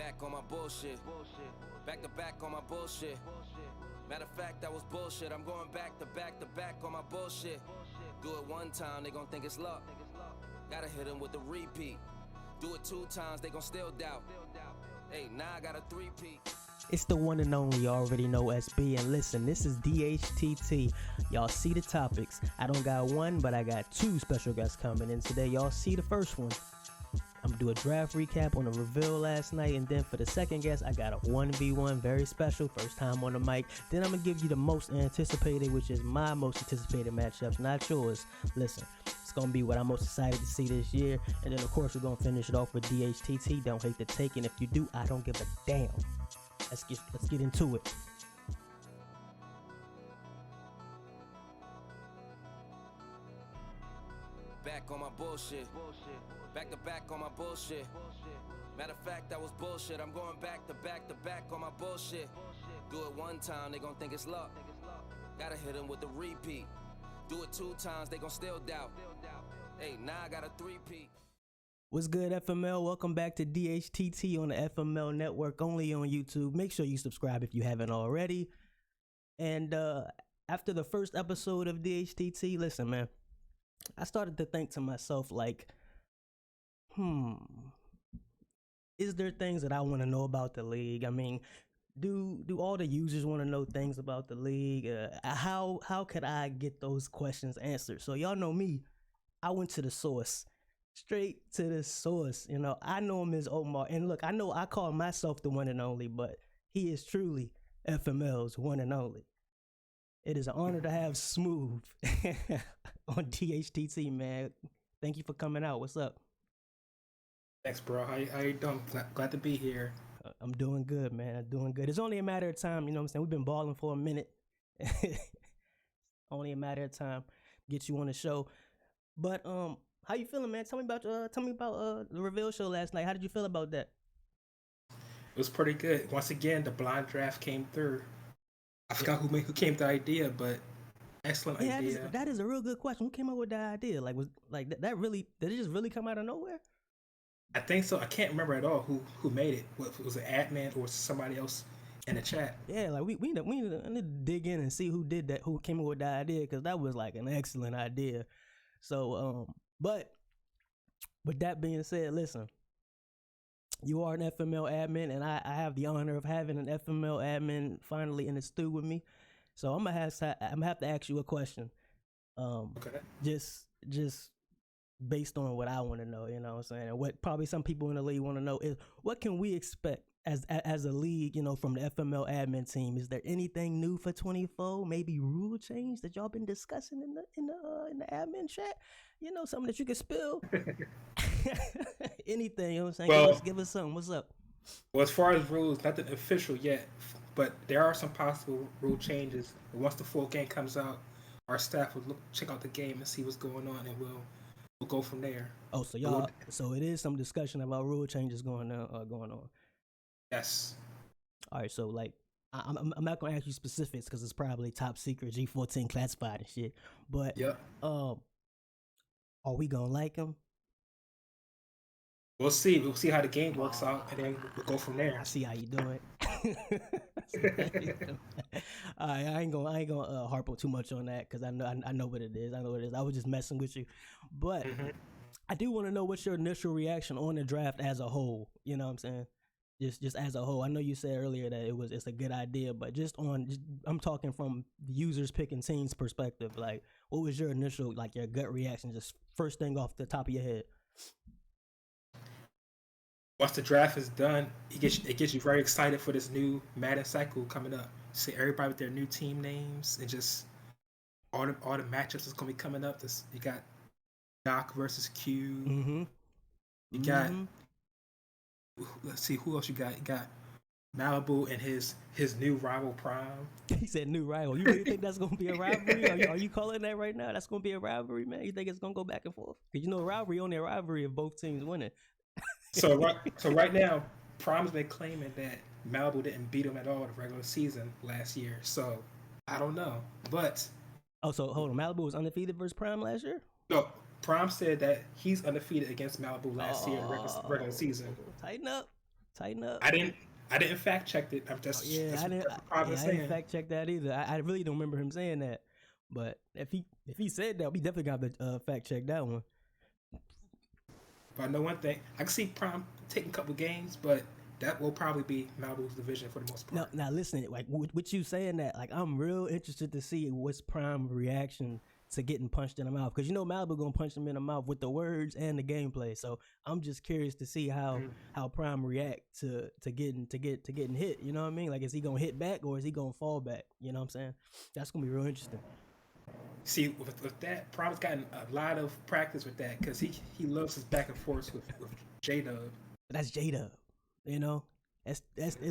back on my bullshit. Back to back on my bullshit. Matter of fact, that was bullshit. I'm going back to back on my bullshit. Do it one time, they gon' think it's luck. Gotta hit them with the repeat. Do it two times, they gon' still doubt. Hey, now I got a three-peat. It's the one and only, you already know SB. And listen, this is DHTT. Y'all see the topics. I don't got one, but I got two special guests coming in today. Y'all see the first one. I'm gonna do a draft recap on the reveal last night, and then for the second guest, I got a 1v1, very special, first time on the mic. Then I'm gonna give you the most anticipated, which is my most anticipated matchups, not yours. Listen, it's gonna be what I'm most excited to see this year, and then of course we're gonna finish it off with DHTT. Don't hate the take, and if you do, I don't give a damn. Let's get into it. Back on my bullshit. Back to back on my bullshit. Matter of fact, that was bullshit. I'm going back to back on my bullshit. Do it one time, they gon' think it's luck. Gotta hit them with the repeat. Do it two times, they gon' still doubt. Hey, now I got a three-peat. What's good, FML? Welcome back to DHTT on the FML network, only on YouTube. Make sure you subscribe if you haven't already. And after the first episode of DHTT, listen, man, I started to think to myself, like, is there things that I want to know about the league? I mean, do all the users want to know things about the league? How could I get those questions answered? So y'all know me, I went to the source. Straight to the source. You know, I know him as Omar. And look, I know I call myself the one and only, but he is truly FML's one and only. It is an honor to have Smooth on DHTT, man. Thank you for coming out. What's up? Thanks, bro. How you doing? Glad to be here. I'm doing good, man. I'm doing good. It's only a matter of time, you know what I'm saying? We've been balling for a minute. Only a matter of time to get you on the show. But how you feeling, man? Tell me about the reveal show last night. How did you feel about that? It was pretty good. Once again, the blind draft came through. I forgot who came to the idea, but excellent idea. That is a real good question. Who came up with that idea? Like, did it just really come out of nowhere? I think so. I can't remember at all who made it. Was it admin or somebody else in the chat? Yeah, like we need to dig in and see who did that, who came up with that idea, because that was like an excellent idea. So, but with that being said, listen, you are an FML admin, and I have the honor of having an FML admin finally in the stew with me. So I'm gonna have to ask you a question. Okay. Just based on what I want to know, you know what I'm saying? And what probably some people in the league want to know is, what can we expect as a league, you know, from the FML admin team? Is there anything new for 24? Maybe rule change that y'all been discussing in the admin chat? You know, something that you can spill. Anything, you know what I'm saying? Well, give us something. What's up? Well, as far as rules, nothing official yet, but there are some possible rule changes. Once the full game comes out, our staff will check out the game and see what's going on, and we'll go from there. Oh, so it is some discussion about rule changes going on. Yes. All right, so like, I'm not gonna ask you specifics because it's probably top secret, G14 classified and shit. But are we gonna like them? We'll see. We'll see how the game works out, and then we'll go from there. I see how you doing. All right, I ain't gonna harp on too much on that because I know what it is. I was just messing with you, but I do want to know what's your initial reaction on the draft as a whole. You know what I'm saying? Just as a whole. I know you said earlier that it's a good idea, but I'm talking from the users picking teams perspective. Like, what was your initial, like, your gut reaction? Just first thing off the top of your head. Once the draft is done, it gets you very excited for this new Madden cycle coming up. See everybody with their new team names, and just all the matchups that's gonna be coming up. You got Doc versus Q. Mm-hmm. You got let's see who else you got. You got Malibu and his new rival Prime. He said new rival. You really think that's gonna be a rivalry? Are you calling that right now? That's gonna be a rivalry, man? You think it's gonna go back and forth? Because you know, rivalry only a rivalry if both teams winning. So right now, Prime's been claiming that Malibu didn't beat him at all in the regular season last year. So I don't know, but so hold on, Malibu was undefeated versus Prime last year. No, Prime said that he's undefeated against Malibu last year in the regular season. Tighten up. Tighten up. I didn't fact check it. I'm just Yeah, that's I didn't. what that's what Yeah, I saying. didn't fact check that either. I really don't remember him saying that. But if he said that, we definitely got to fact check that one. But I know one thing. I can see Prime taking a couple games, but that will probably be Malibu's division for the most part. Now listen, like with you saying that, like I'm real interested to see what's Prime reaction to getting punched in the mouth, because you know Malibu gonna punch him in the mouth with the words and the gameplay. So I'm just curious to see how Prime react to getting hit. You know what I mean? Like, is he gonna hit back or is he gonna fall back? You know what I'm saying? That's gonna be real interesting. See, with that, Prime's gotten a lot of practice with that because he loves his back and forth with J-Dub. That's J-Dub. You know, it's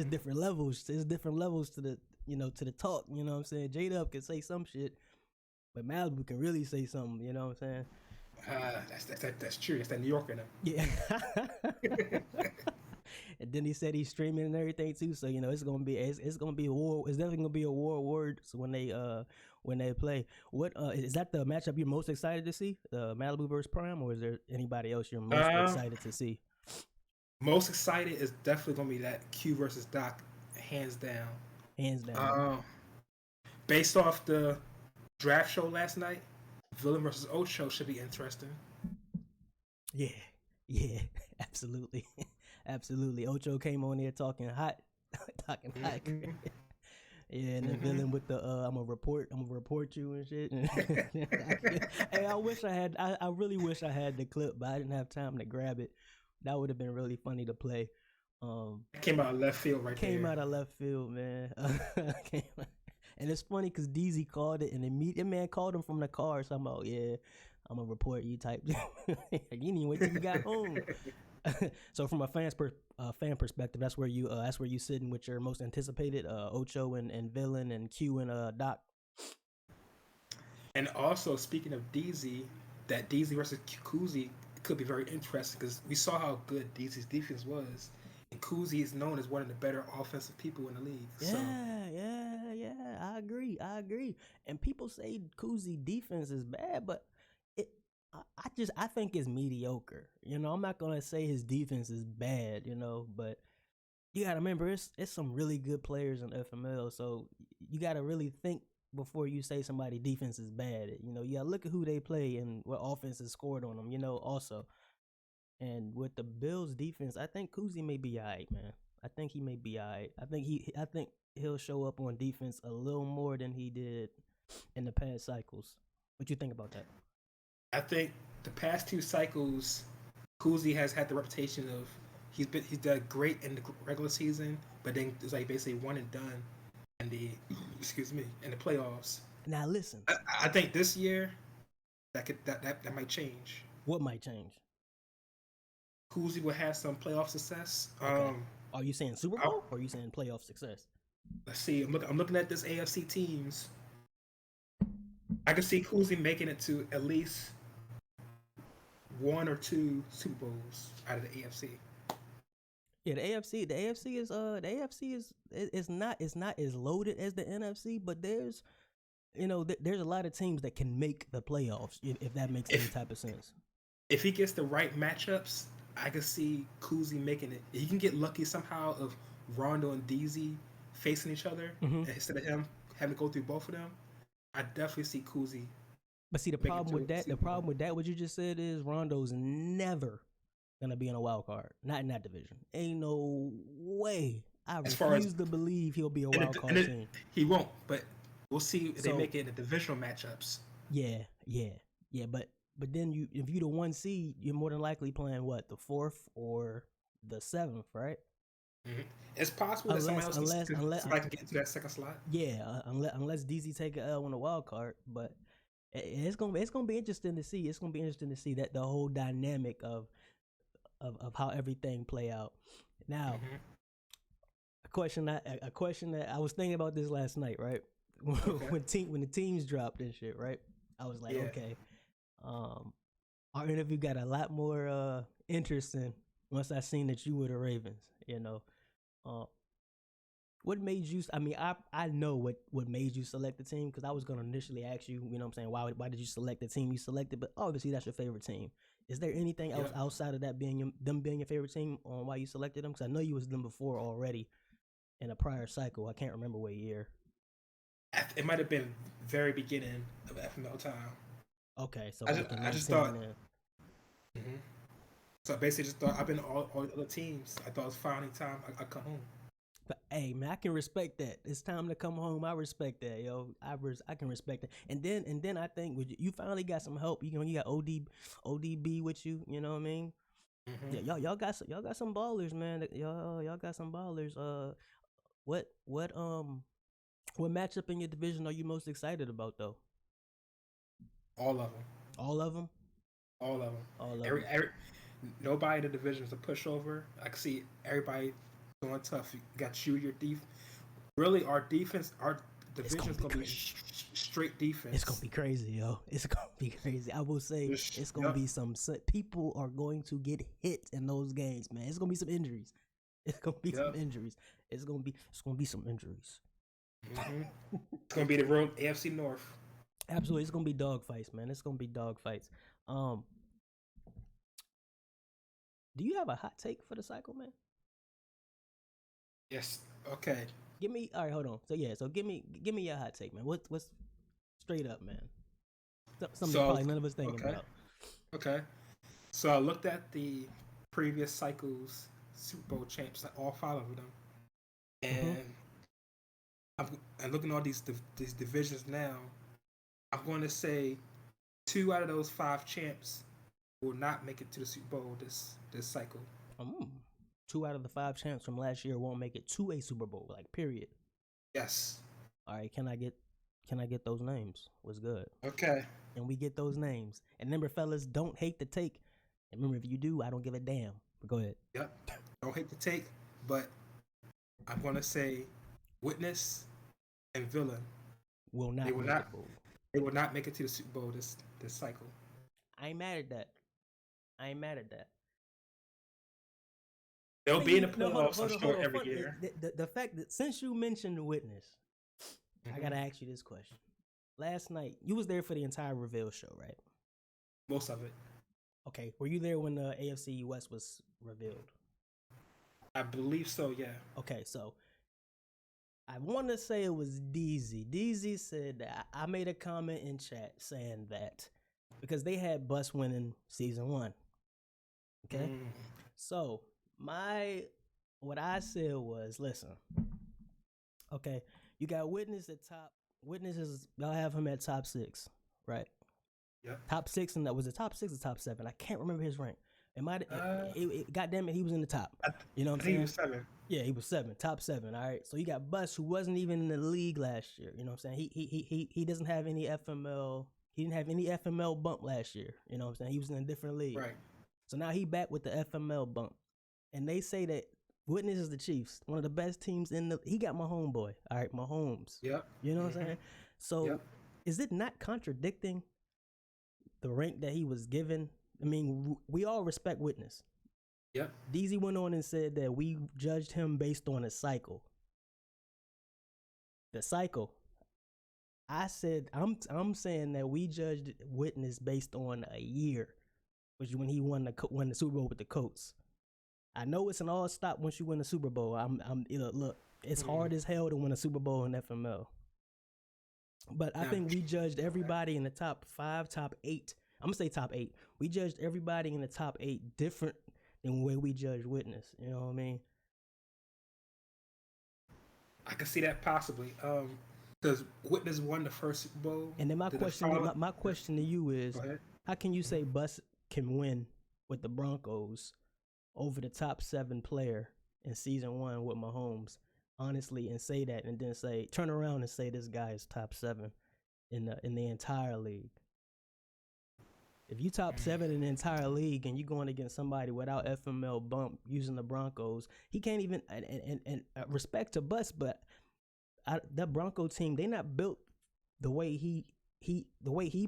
different levels. There's different levels to the to the talk. You know what I'm saying? J-Dub can say some shit, but Malibu can really say something. You know what I'm saying? That's true. That's that New Yorker in him. Yeah. And then he said he's streaming and everything too. So it's gonna be a war. It's definitely gonna be a war word when they play. What is that the matchup you're most excited to see? Malibu versus Prime, or is there anybody else you're most excited to see? Most excited is definitely gonna be that Q versus Doc, hands down. Hands down. Based off the draft show last night, Villain versus Ocho should be interesting. Yeah, absolutely. Absolutely. Ocho came on there talking hot. Mm-hmm. Yeah, and the Villain with the I'm gonna report you and shit. Hey, I really wish I had the clip, but I didn't have time to grab it. That would have been really funny to play. Came out of left field Came out of left field, man. And it's funny because DZ called it, and the man called him from the car. So I'm like, yeah, I'm gonna report you type. You didn't even wait till you got home. So from a fan perspective, that's where you sitting with your most anticipated Ocho and Villain and Q and Doc. And also speaking of DZ, that DZ versus Kuzi could be very interesting because we saw how good DZ's defense was, and Kuzi is known as one of the better offensive people in the league. Yeah, I agree. And people say Kuzi defense is bad, but I think it's mediocre. I'm not gonna say his defense is bad, but you gotta remember it's some really good players in FML, so you gotta really think before you say somebody defense is bad. You gotta look at who they play and what offense is scored on them, also. And with the Bills defense, I think Kuzi may be alright, man. I think he may be alright. I think he'll show up on defense a little more than he did in the past cycles. What you think about that? I think the past two cycles, Kuzi has had the reputation of he's done great in the regular season, but then it's like basically one and done in the in the playoffs. Now listen, I think this year that might change. What might change? Kuzi will have some playoff success. Okay. Are you saying Super Bowl or are you saying playoff success? Let's see. I'm looking at this AFC teams. I can see Kuzi making it to at least one or two Super Bowls out of the AFC. Yeah, the AFC is not as loaded as the NFC, but there's there's a lot of teams that can make the playoffs if that makes any type of sense. If he gets the right matchups, I can see Kuzi making it. He can get lucky somehow of Rondo and DZ facing each other instead of him having to go through both of them. I definitely see Kuzi. But see, the problem with that, what you just said is Rondo's never gonna be in a wild card. Not in that division. Ain't no way. I refuse to believe he'll be a wild card team. He won't, but we'll see if they make it in the divisional matchups. Yeah. But then if you the 1 seed, you're more than likely playing what, the 4th or the 7th, right? Mm-hmm. It's possible that someone else can get into that second slot. Yeah, unless DZ take a L on the wild card, but it's gonna be interesting to see. It's gonna be interesting to see that the whole dynamic of how everything play out. Now, a question that I was thinking about this last night, right? when the teams dropped and shit, right? I was like, okay, our interview got a lot more interesting once I seen that you were the Ravens. What made you? I mean, I know what made you select the team because I was gonna initially ask you. You know, what I'm saying why did you select the team you selected? But obviously that's your favorite team. Is there anything else outside of that being them being your favorite team on why you selected them? Because I know you was them before already in a prior cycle. I can't remember what year. It might have been very beginning of FML time. Okay, so I just thought. Mm-hmm. So I basically just thought I've been all the other teams. I thought it was finally time I come home. But hey, man, I can respect that. It's time to come home. I respect that, yo. I can respect that. And then I think you finally got some help. You got ODB with you. You know what I mean? Mm-hmm. Yeah, y'all got some ballers, man. Y'all got some ballers. What matchup in your division are you most excited about though? All of them. All of them. All of them. All of them. Nobody in the division is a pushover. I can see everybody going tough. You got your defense. Really, our defense, our division is gonna be straight defense. It's gonna be crazy, yo. It's gonna be crazy. I will say it's gonna be some people are going to get hit in those games, man. It's gonna be some injuries. It's gonna be some injuries. It's gonna be some injuries. Mm-hmm. It's gonna be the real AFC North. Absolutely, it's gonna be dog fights, man. It's gonna be dog fights. Do you have a hot take for the cycle, man? Yes. Okay. Give me. All right, hold on. So give me your hot take, man. What's straight up, man? Something probably none of us thinking about. Okay. So I looked at the previous cycles Super Bowl champs, like all 5 of them, and I'm looking at all these divisions now. I'm going to say 2 out of those 5 champs will not make it to the Super Bowl this cycle. 2 out of the 5 champs from last year won't make it to a Super Bowl, like period. Yes. All right, can I get those names? What's good? Okay. And we get those names. And remember, fellas, don't hate the take. And remember, if you do, I don't give a damn. But go ahead. Yep. Don't hate the take, but I'm gonna say Witness and Villain will not. They will not make it to the Super Bowl this cycle. I ain't mad at that. They'll be in the playoffs, I'm sure, every year. The fact that since you mentioned Witness, I gotta ask you this question. Last night, you was there for the entire reveal show, right? Most of it. Okay, were you there when the AFC West was revealed? I believe so, yeah. Okay, so I want to say it was DZ. DZ said that I made a comment in chat saying that because they had Bus winning season 1. Okay, so what I said was, listen, okay, you got Witness at top. Witness is y'all have him at top 6, right? Yeah. Top 6, and that was the top 6 or top 7. I can't remember his rank. It might. Goddamn it, he was in the top. You know what I'm saying? He was 7. Yeah, he was 7, top 7. All right. So you got Bus, who wasn't even in the league last year. You know what I'm saying? He doesn't have any FML. He didn't have any FML bump last year. You know what I'm saying? He was in a different league. Right. So now he back with the FML bump, and they say that Witness is the Chiefs, one of the best teams in the. He got my homeboy. All right, Mahomes. Yep. You know what I'm saying? So is it not contradicting the rank that he was given? I mean, we all respect Witness. Yep. DZ went on and said that we judged him based on a cycle. The cycle. I said I'm saying that we judged Witness based on a year, which is when he won the Super Bowl with the Colts. I know it's an all stop once you win the Super Bowl. Look, it's hard as hell to win a Super Bowl in FML. But I think we judged everybody in the top 5, top 8. I'm gonna say top 8. We judged everybody in the top 8 different than the way we judged Witness. You know what I mean? I can see that possibly. Because Witness won the first Super Bowl. And then my question to you is, how can you say Bus can win with the Broncos over the top 7 player in season 1 with Mahomes, honestly, and say that, and then turn around and say this guy is top 7 in the entire league? If you top 7 in the entire league and you're going against somebody without FML bump using the Broncos, he can't even. And respect to Bus, but that Bronco team, they not built the way he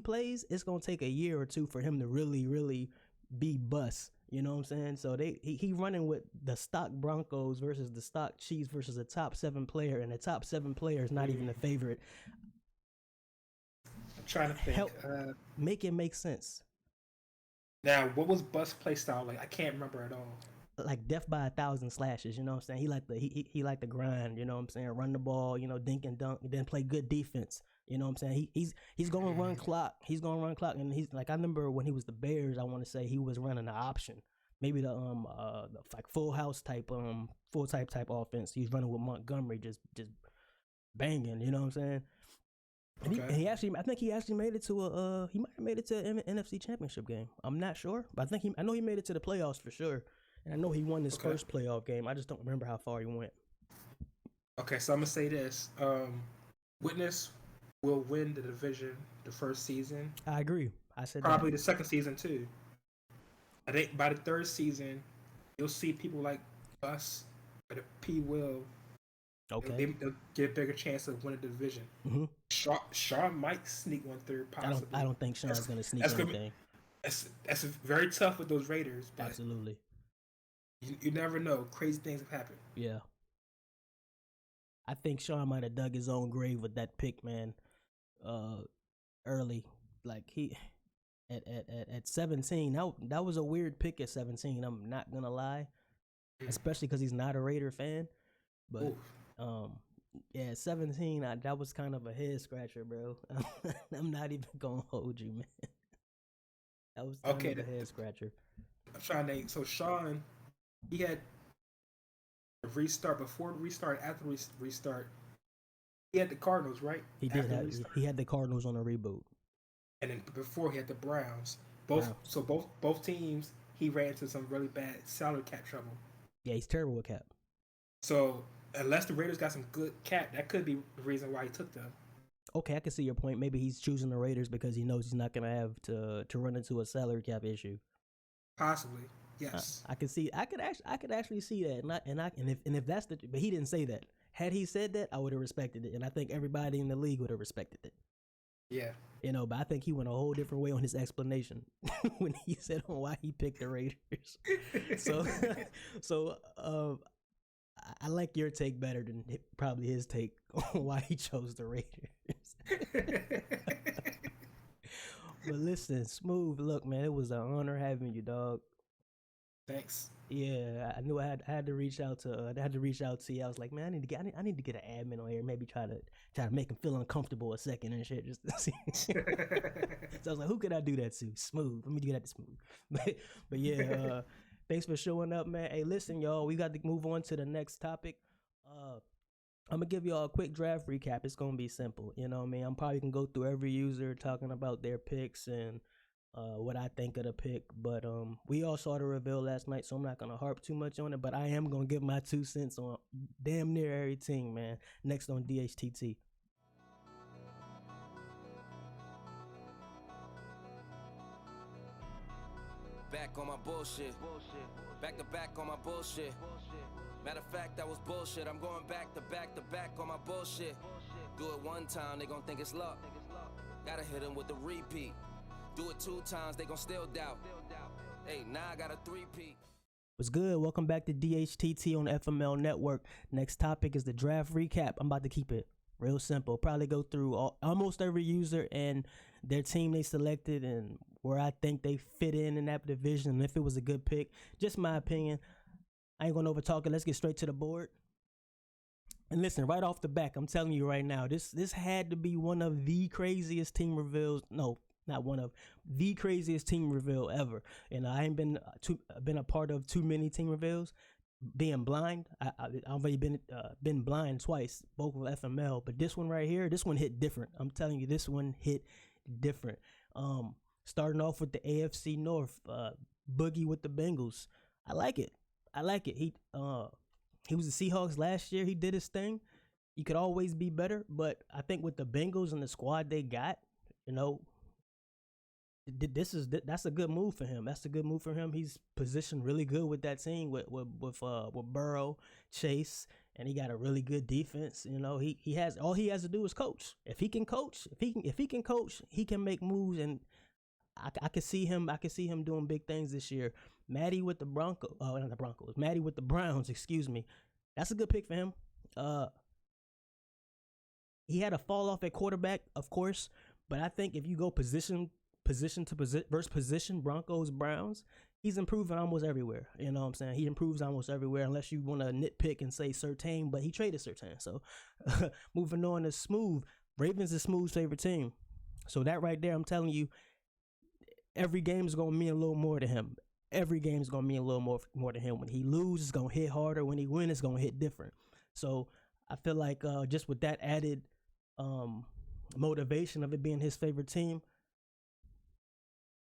plays. It's gonna take a year or 2 for him to really be Bus. You know what I'm saying? So he running with the stock Broncos versus the stock Chiefs versus a top 7 player, and the top 7 player is not even the favorite. I'm trying to think. Make it make sense. Now, what was Bus play style like? I can't remember at all. Like death by 1,000 slashes, you know what I'm saying? He like the grind, you know what I'm saying? Run the ball, you know, dink and dunk, and then play good defense. You know what I'm saying? He's gonna run clock. He's gonna run clock, and he's like, I remember when he was the Bears, I want to say he was running the option, maybe the like full house type full type offense. He's running with Montgomery, just banging. You know what I'm saying? And Okay. he actually, I think he actually made it to he might have made it to an NFC Championship game. I'm not sure, but I know he made it to the playoffs for sure, and I know he won his first playoff game. I just don't remember how far he went. Okay, so I'm gonna say this: Witness will win the division the first season. I agree. I said Probably that. the second season too. I think by the third season, you'll see people like us, but P will. Okay. They'll get a bigger chance of winning the division. Mm-hmm. Sean might sneak one through, possibly. I don't think Sean's gonna sneak anything. That's very tough with those Raiders. But Absolutely. You never know. Crazy things have happened. Yeah. I think Sean might have dug his own grave with that pick, man. Early, like he at 17. That was a weird pick at 17. I'm not gonna lie, especially because he's not a Raider fan. But yeah, 17. That was kind of a head scratcher, bro. I'm not even gonna hold you, man. That was kind of a head scratcher. I'm trying to. So Sean, he had a restart before the restart, after the restart. He had the Cardinals, right? He had the Cardinals on a reboot, and then before he had the Browns. Both teams he ran into some really bad salary cap trouble. Yeah, he's terrible with cap. So unless the Raiders got some good cap, that could be the reason why he took them. Okay, I can see your point. Maybe he's choosing the Raiders because he knows he's not gonna have to run into a salary cap issue. Possibly, yes. I could see. I could actually see that, and if that's the, but he didn't say that. Had he said that, I would have respected it, and I think everybody in the league would have respected it. Yeah. You know, but I think he went a whole different way on his explanation when he said on why he picked the Raiders. So I like your take better than probably his take on why he chose the Raiders. But listen, Smooth, look, man, it was an honor having you, dog. Thanks. Yeah, I knew I had to reach out to you. I was like, man, I need to get an admin on here, maybe try to make him feel uncomfortable a second and shit, just to see. So I was like, who could I do that to? Smooth. Let me do that to Smooth. But yeah, thanks for showing up, man. Hey, listen, y'all, we got to move on to the next topic. I'm gonna give y'all a quick draft recap. It's gonna be simple, you know what I mean? I'm probably gonna go through every user talking about their picks and what I think of the pick, but we all saw the reveal last night, so I'm not gonna harp too much on it, but I am gonna give my 2 cents on damn near every team, man. Next on DHTT. Back on my bullshit. Back to back on my bullshit. Matter of fact, that was bullshit. I'm going back to back on my bullshit. Do it one time, they gon' think it's luck. Gotta hit them with the repeat. Do it 2 times, they gon' still doubt. Hey, now I got a 3-peat. What's good? Welcome back to DHTT on FML Network. Next topic is the draft recap. I'm about to keep it real simple. Probably go through almost every user and their team they selected and where I think they fit in that division and if it was a good pick. Just my opinion. I ain't gonna overtalk it. Let's get straight to the board. And listen, right off the back, I'm telling you right now, this had to be one of the craziest team reveals. No, not one of the craziest team reveal ever. And I ain't been a part of too many team reveals. Being blind, I've already been blind twice, both with FML. But this one right here, this one hit different. I'm telling you, this one hit different. Starting off with the AFC North, Boogie with the Bengals. I like it. He was the Seahawks last year. He did his thing. You could always be better, but I think with the Bengals and the squad they got, you know, that's a good move for him. That's a good move for him. He's positioned really good with that team with Burrow, Chase, and he got a really good defense. You know, he has all he has to do is coach. If he can coach, he can make moves, and I could see him. I could see him doing big things this year. Matty with the Broncos. Oh, not the Broncos. Matty with the Browns. Excuse me. That's a good pick for him. He had a fall off at quarterback, of course, but I think if you go position to versus position, Broncos, Browns, he's improving almost everywhere. You know what I'm saying? He improves almost everywhere, unless you want to nitpick and say Surtain, but he traded Surtain. So moving on to Smooth. Ravens is Smooth's favorite team. So that right there, I'm telling you, every game is going to mean a little more to him. Every game is going to mean a little more to him. When he loses, it's going to hit harder. When he wins, it's going to hit different. So I feel like just with that added motivation of it being his favorite team,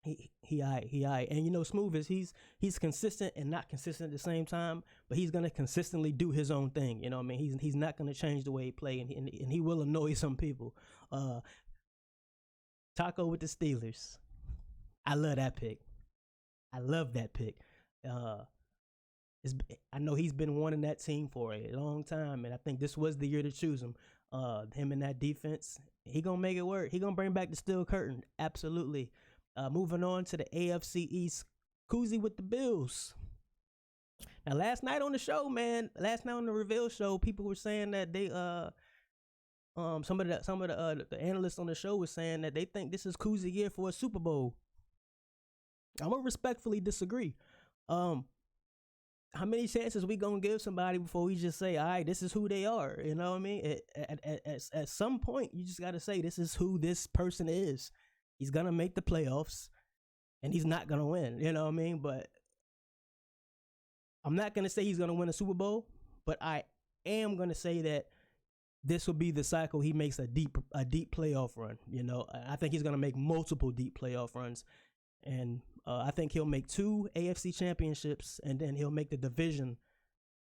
he and you know, Smooth is he's consistent and not consistent at the same time, but he's gonna consistently do his own thing. You know what I mean? He's not gonna change the way he play, and he will annoy some people. Taco with the Steelers. I love that pick. I love that pick. I know he's been wanting that team for a long time, and I think this was the year to choose him. Him and that defense, he gonna make it work. He gonna bring back the steel curtain. Absolutely. Moving on to the AFC East, Koozie with the Bills. Now, last night on the Reveal show, people were saying that they some of the analysts on the show was saying that they think this is Koozie year for a Super Bowl. I'm gonna respectfully disagree. How many chances we gonna give somebody before we just say, all right, this is who they are? You know what I mean? At some point, you just gotta say, this is who this person is. He's gonna make the playoffs, and he's not gonna win. You know what I mean? But I'm not gonna say he's gonna win a Super Bowl, but I am gonna say that this will be the cycle he makes a deep playoff run. You know, I think he's gonna make multiple deep playoff runs, and I think he'll make 2 AFC championships, and then he'll make the division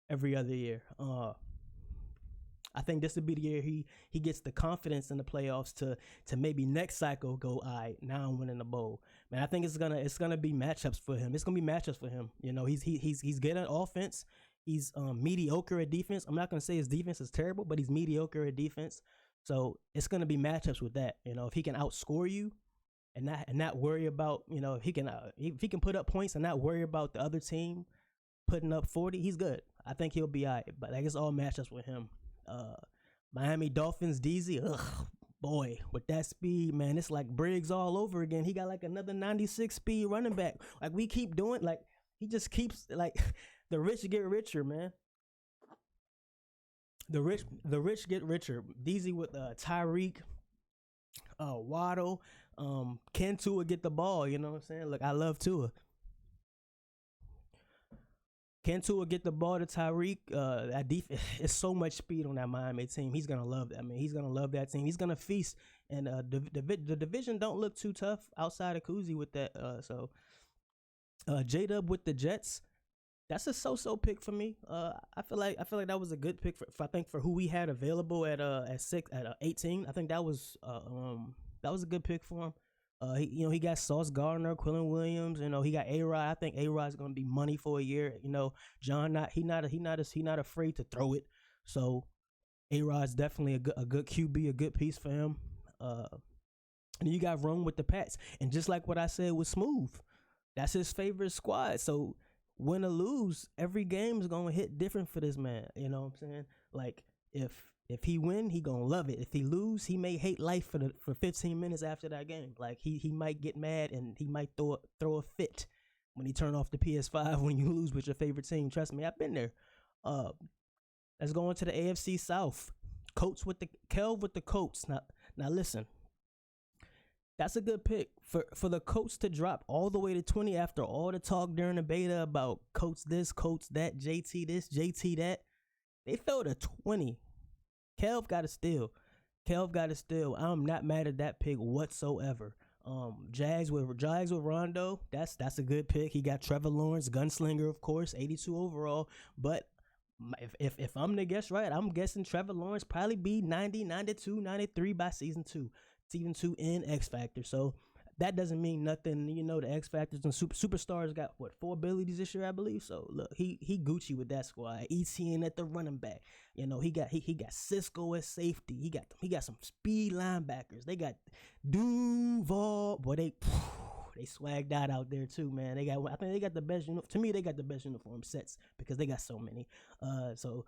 every other year. I think this would be the year he gets the confidence in the playoffs to maybe next cycle go, all right, now I'm winning the bowl. Man, I think it's gonna be matchups for him. It's gonna be matchups for him. You know, he's good at offense. He's mediocre at defense. I'm not gonna say his defense is terrible, but he's mediocre at defense. So it's gonna be matchups with that. You know, if he can outscore you and not worry about, you know, if he can put up points and not worry about the other team putting up 40, he's good. I think he'll be all right. But I guess all matchups with him. Miami Dolphins, DZ, boy, with that speed, man, it's like Briggs all over again. He got like another 96 speed running back. Like, we keep doing, like, he just keeps, like, the rich get richer, man. The rich get richer. DZ with Tyreek, Waddle, can Tua get the ball? You know what I'm saying? Look, I love Tua. Can Tua get the ball to Tyreek? That defense, it's so much speed on that Miami team. He's gonna love that. I mean, he's gonna love that team. He's gonna feast. And the division don't look too tough outside of Koozie with that. So J-Dub with the Jets. That's a so-so pick for me. I feel like that was a good pick for who we had available at 18. I think that was a good pick for him. He got Sauce Gardner, Quillen Williams. You know, he got A-Rod. I think A-Rod's gonna be money for a year. You know, John he not afraid to throw it. So A-Rod's definitely a good QB, a good piece for him. And you got Rome with the Pats, and just like what I said with Smooth, that's his favorite squad. So win or lose, every game is gonna hit different for this man. You know what I'm saying? Like, if he win, he gonna love it. If he lose, he may hate life for 15 minutes after that game. Like, he might get mad and he might throw a fit when he turn off the PS5 when you lose with your favorite team. Trust me, I've been there. Let's go on to the AFC South. Colts with the Kelv with the Colts. Now listen. That's a good pick for the Colts to drop all the way to 20 after all the talk during the beta about Colts this, Colts that, JT this, JT that. They fell to 20. Kelv got to steal. I'm not mad at that pick whatsoever. Jags with Rondo. That's a good pick. He got Trevor Lawrence, gunslinger, of course, 82 overall. But if I'm to guess right, I'm guessing Trevor Lawrence probably be 90, 92, 93 by season 2. Season 2 in X Factor. So that doesn't mean nothing. You know, the X Factors and superstars got 4 abilities this year, I believe. So look, he Gucci with that squad. ETN at the running back. You know, he got Cisco at safety. He got some speed linebackers. They got Duval. Boy, they swagged out there too, man. I think they got the best. To me, they got the best uniform sets because they got so many. So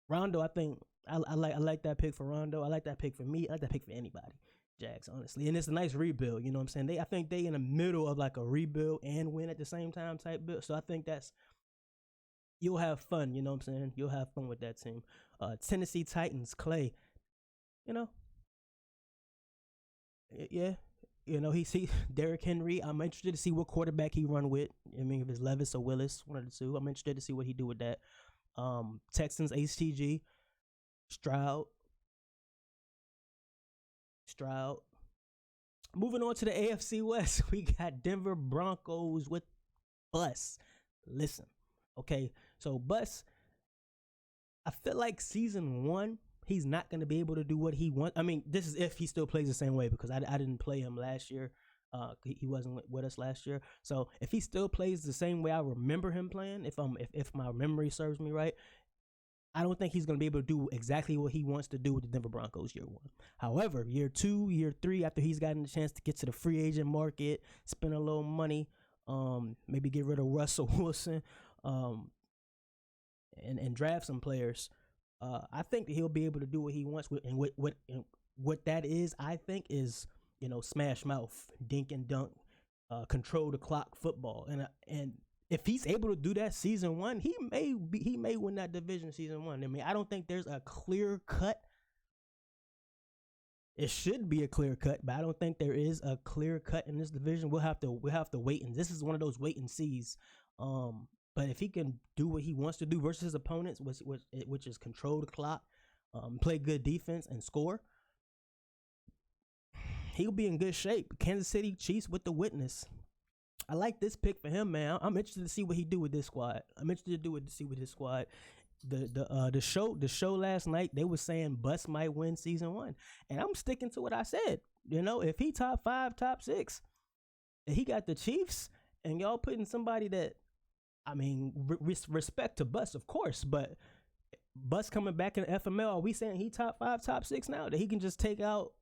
Rondo, I think I like that pick for Rondo. I like that pick for me. I like that pick for anybody. Jags, honestly, and it's a nice rebuild. You know what I'm saying? I think they in the middle of like a rebuild and win at the same time type build. So I think you'll have fun. You know what I'm saying? You'll have fun with that team. Tennessee Titans, Clay. Yeah. He Derrick Henry. I'm interested to see what quarterback he run with. I mean, if it's Levis or Willis, one of the two. I'm interested to see what he do with that. Texans, HTG, Stroud. Moving on to the AFC West, we got Denver Broncos with Bus. Listen, okay, so Bus, I feel like season 1, he's not going to be able to do what he wants. I mean, this is if he still plays the same way, because I didn't play him last year. He wasn't with us last year. So if he still plays the same way I remember him playing, if my memory serves me right, I don't think he's going to be able to do exactly what he wants to do with the Denver Broncos year 1. However, year 2, year 3, after he's gotten the chance to get to the free agent market, spend a little money, maybe get rid of Russell Wilson, and draft some players, I think that he'll be able to do what he wants with, and what that is, I think, is, smash mouth, dink and dunk, control the clock football, and if he's able to do that season 1, he may win that division season 1. I mean, I don't think there's a clear cut. It should be a clear cut, but I don't think there is a clear cut in this division. We'll have to wait, and this is one of those wait and sees. But if he can do what he wants to do versus his opponents, which is control the clock, play good defense, and score, he'll be in good shape. Kansas City Chiefs with the witness. I like this pick for him, man. I'm interested to see what he do with this squad. See with his squad. The show last night, they were saying Bus might win season 1, and I'm sticking to what I said. If he top 5, top 6, and he got the Chiefs, and y'all putting somebody that, I mean, respect to Bus, of course, but Bus coming back in the FML, are we saying he top 5, top 6 now, that he can just take out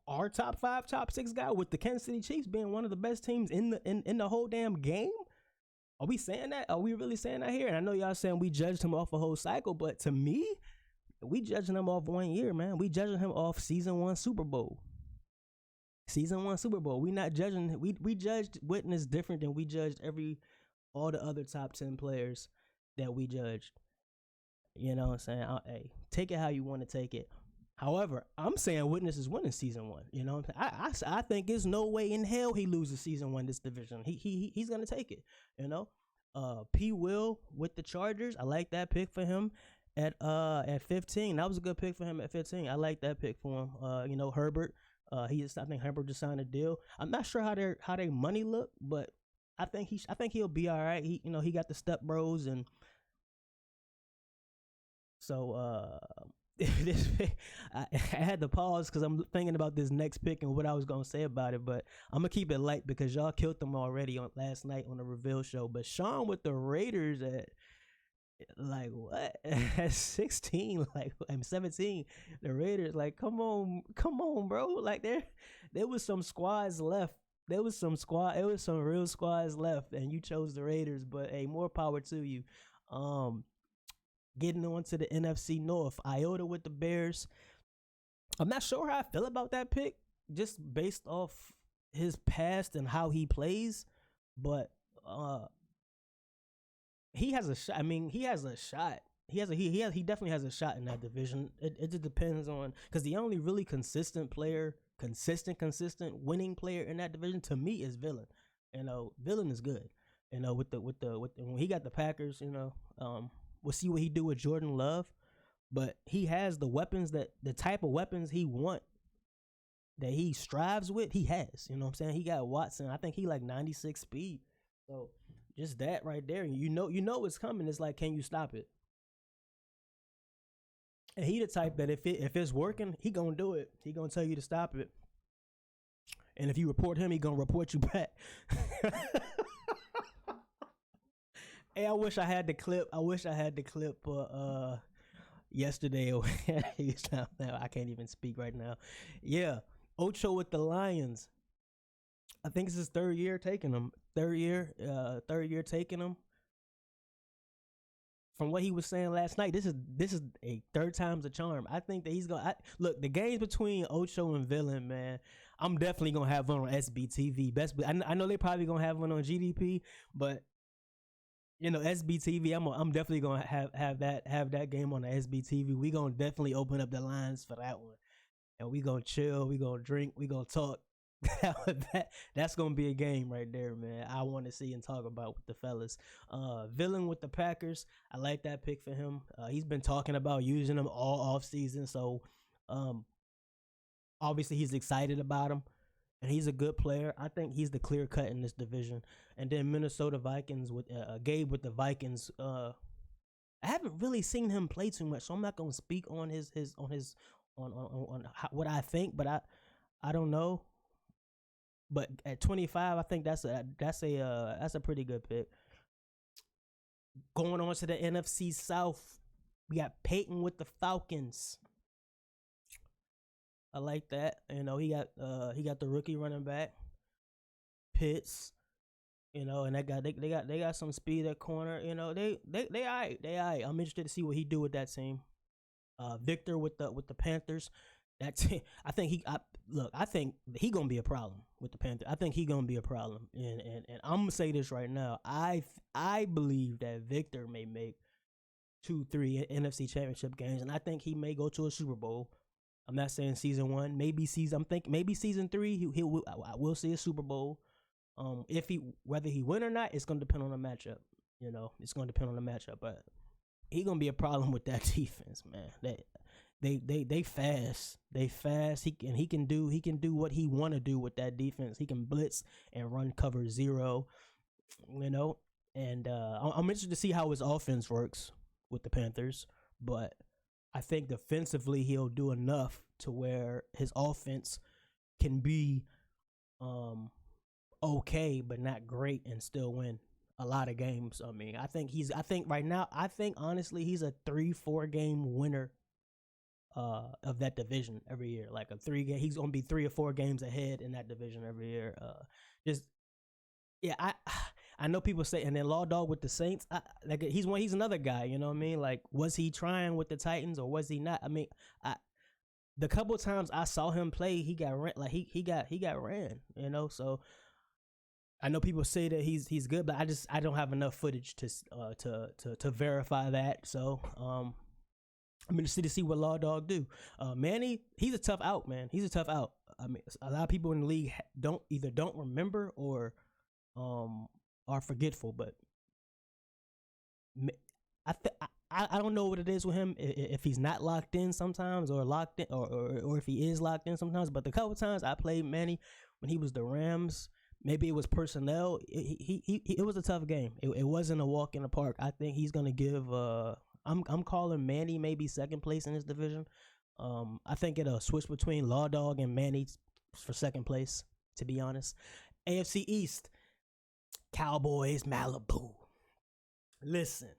our top 5, top 6 guy, with the Kansas City Chiefs being one of the best teams in the whole damn game? Are we saying that? Are we really saying that here? And I know y'all saying we judged him off a whole cycle, but to me, we judging him off 1 year, man. We judging him off season 1 Super Bowl. Season 1 Super Bowl. We not judging. We judged Witness different than we judged all the other top 10 players that we judged. You know what I'm saying? Hey, take it how you want to take it. However, I'm saying Witness is winning season 1. You know, I think there's no way in hell he loses season 1 this division. He's gonna take it. You know, P. Will with the Chargers. I like that pick for him at 15. That was a good pick for him at 15. I like that pick for him. Herbert. I think Herbert just signed a deal. I'm not sure how their money look, but I think he'll be all right. He got the Step Bros, and so I had to pause because I'm thinking about this next pick and what I was gonna say about it, but I'm gonna keep it light because y'all killed them already on last night on the reveal show. But Sean with the Raiders at like what at 16, I'm 17. The Raiders, like, come on, bro. Like there was some squads left. It was some real squads left, and you chose the Raiders. But hey, more power to you. Getting on to the NFC North, Iota with the Bears. I'm not sure how I feel about that pick, just based off his past and how he plays. But he has a shot. I mean, he has a shot. He definitely has a shot in that division. It just depends on, because the only really consistent player, consistent winning player in that division to me is Villain. Villain is good. With when he got the Packers, we'll see what he do with Jordan Love, but he has the weapons, the type of weapons he want, that he strives with, he has. You know what I'm saying? He got Watson. I think he like 96 speed. So just that right there, you know it's coming. It's like, can you stop it? And he the type that if it's working, he gonna do it. He gonna tell you to stop it. And if you report him, he gonna report you back. Hey, I wish I had the clip. Yesterday. I can't even speak right now. Yeah, Ocho with the Lions. I think it's his third year taking him. Third year taking him. From what he was saying last night, this is a third time's a charm. I think that he's gonna look the games between Ocho and Villain, man. I'm definitely gonna have one on SBTV. I know they're probably gonna have one on GDP, but SBTV. I'm definitely gonna have that game on the SBTV. We gonna definitely open up the lines for that one, and we gonna chill. We gonna drink. We gonna talk. That's gonna be a game right there, man. I want to see and talk about with the fellas. Villain with the Packers, I like that pick for him. He's been talking about using him all off season, so obviously he's excited about him, and he's a good player. I think he's the clear cut in this division. And then Minnesota Vikings with Gabe with the Vikings. I haven't really seen him play too much, so I'm not gonna speak on what I think, but I don't know. But at 25, I think that's a pretty good pick. Going on to the NFC South, we got Peyton with the Falcons. I like that. He got the rookie running back, Pitts. And they got some speed at corner. They all right. I'm interested to see what he do with that team. Victor with the Panthers. I think he gonna be a problem with the Panthers. I think he gonna be a problem, and I'm gonna say this right now. I believe that Victor may make 2-3 NFC Championship games, and I think he may go to a Super Bowl. I'm not saying season 1, maybe season 3. We'll see a Super Bowl. Whether he win or not, it's gonna depend on the matchup. It's gonna depend on the matchup, but he gonna be a problem with that defense, man. They fast. He can do what he want to do with that defense. He can blitz and run cover 0, and I'm interested to see how his offense works with the Panthers, but I think defensively he'll do enough to where his offense can be okay but not great and still win a lot of games. I think right now honestly he's a 3-4 game winner of that division every year. Like he's gonna be 3 or 4 games ahead in that division every year. I know people say, and then Law Dog with the Saints, he's another guy. You know what I mean? Like, was he trying with the Titans or was he not? The couple of times I saw him play, he got ran. Like he got ran. So I know people say that he's good, but I don't have enough footage to verify that. So I'm interested to see what Law Dog do. Manny, he's a tough out, man. He's a tough out. A lot of people in the league don't remember or are forgetful. But I don't know what it is with him, if he's not locked in sometimes or locked in or if he is locked in sometimes. But the couple times I played Manny when he was the Rams, maybe it was personnel. It was a tough game. It wasn't a walk in the park. I think he's gonna give. I'm calling Manny maybe second place in this division. I think it'll switch between Law Dog and Manny for second place, to be honest. AFC East, Cowboys, Malibu. Listen,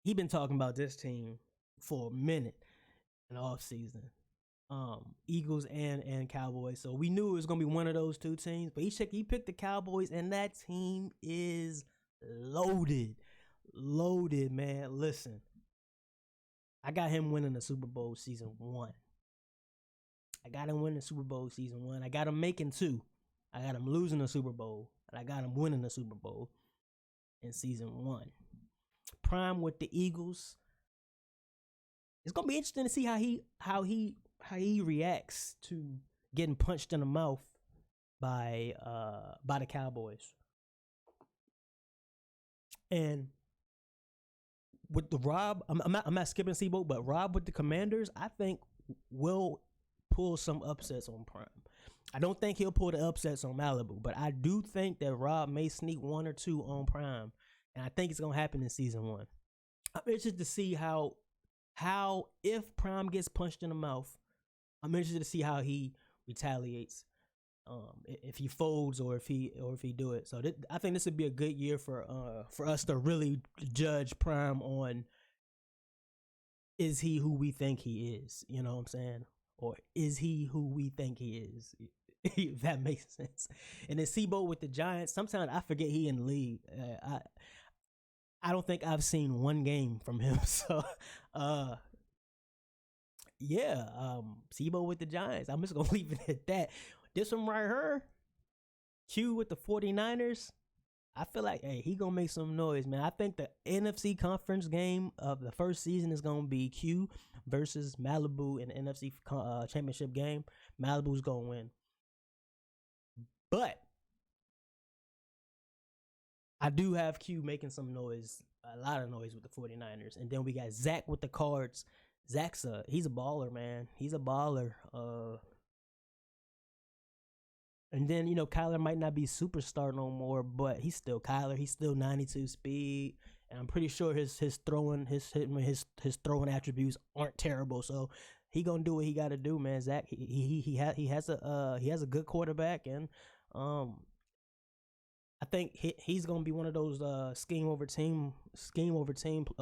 he been talking about this team for a minute in the offseason. Eagles and Cowboys. So we knew it was gonna be one of those two teams. But he picked the Cowboys, and that team is loaded, man. Listen, I got him winning the Super Bowl season 1. I got him winning the Super Bowl season 1. I got him making 2. I got him losing the Super Bowl, and I got him winning the Super Bowl in season 1. Prime with the Eagles. It's gonna be interesting to see how he reacts to getting punched in the mouth by the Cowboys. And with the Rob, I'm not skipping Seabolt, but Rob with the Commanders, I think will pull some upsets on Prime. I don't think he'll pull the upsets on Malibu, but I do think that Rob may sneak 1 or 2 on Prime, and I think it's gonna happen in season 1. I'm interested to see how if Prime gets punched in the mouth, I'm interested to see how he retaliates, if he folds or if he do it. So I think this would be a good year for us to really judge Prime on, is he who we think he is? You know what I'm saying? Or is he who we think he is? if that makes sense. And then Sebo with the Giants. Sometimes I forget he in the league. I don't think I've seen one game from him. So, yeah, Sebo with the Giants. I'm just gonna leave it at that. This one right here, Q with the 49ers. I feel like, hey, he gonna make some noise, man. I think the NFC conference game of the first season is gonna be Q versus Malibu in the NFC championship game. Malibu's gonna win. But I do have Q making some noise, a lot of noise with the 49ers. And then we got Zach with the Cards. He's a baller, man. He's a baller. And then, Kyler might not be superstar no more, but he's still Kyler. He's still 92 speed. And I'm pretty sure his throwing throwing attributes aren't terrible. So he gonna do what he gotta do, man. Zach, he has a good quarterback, and I think he's gonna be one of those scheme over team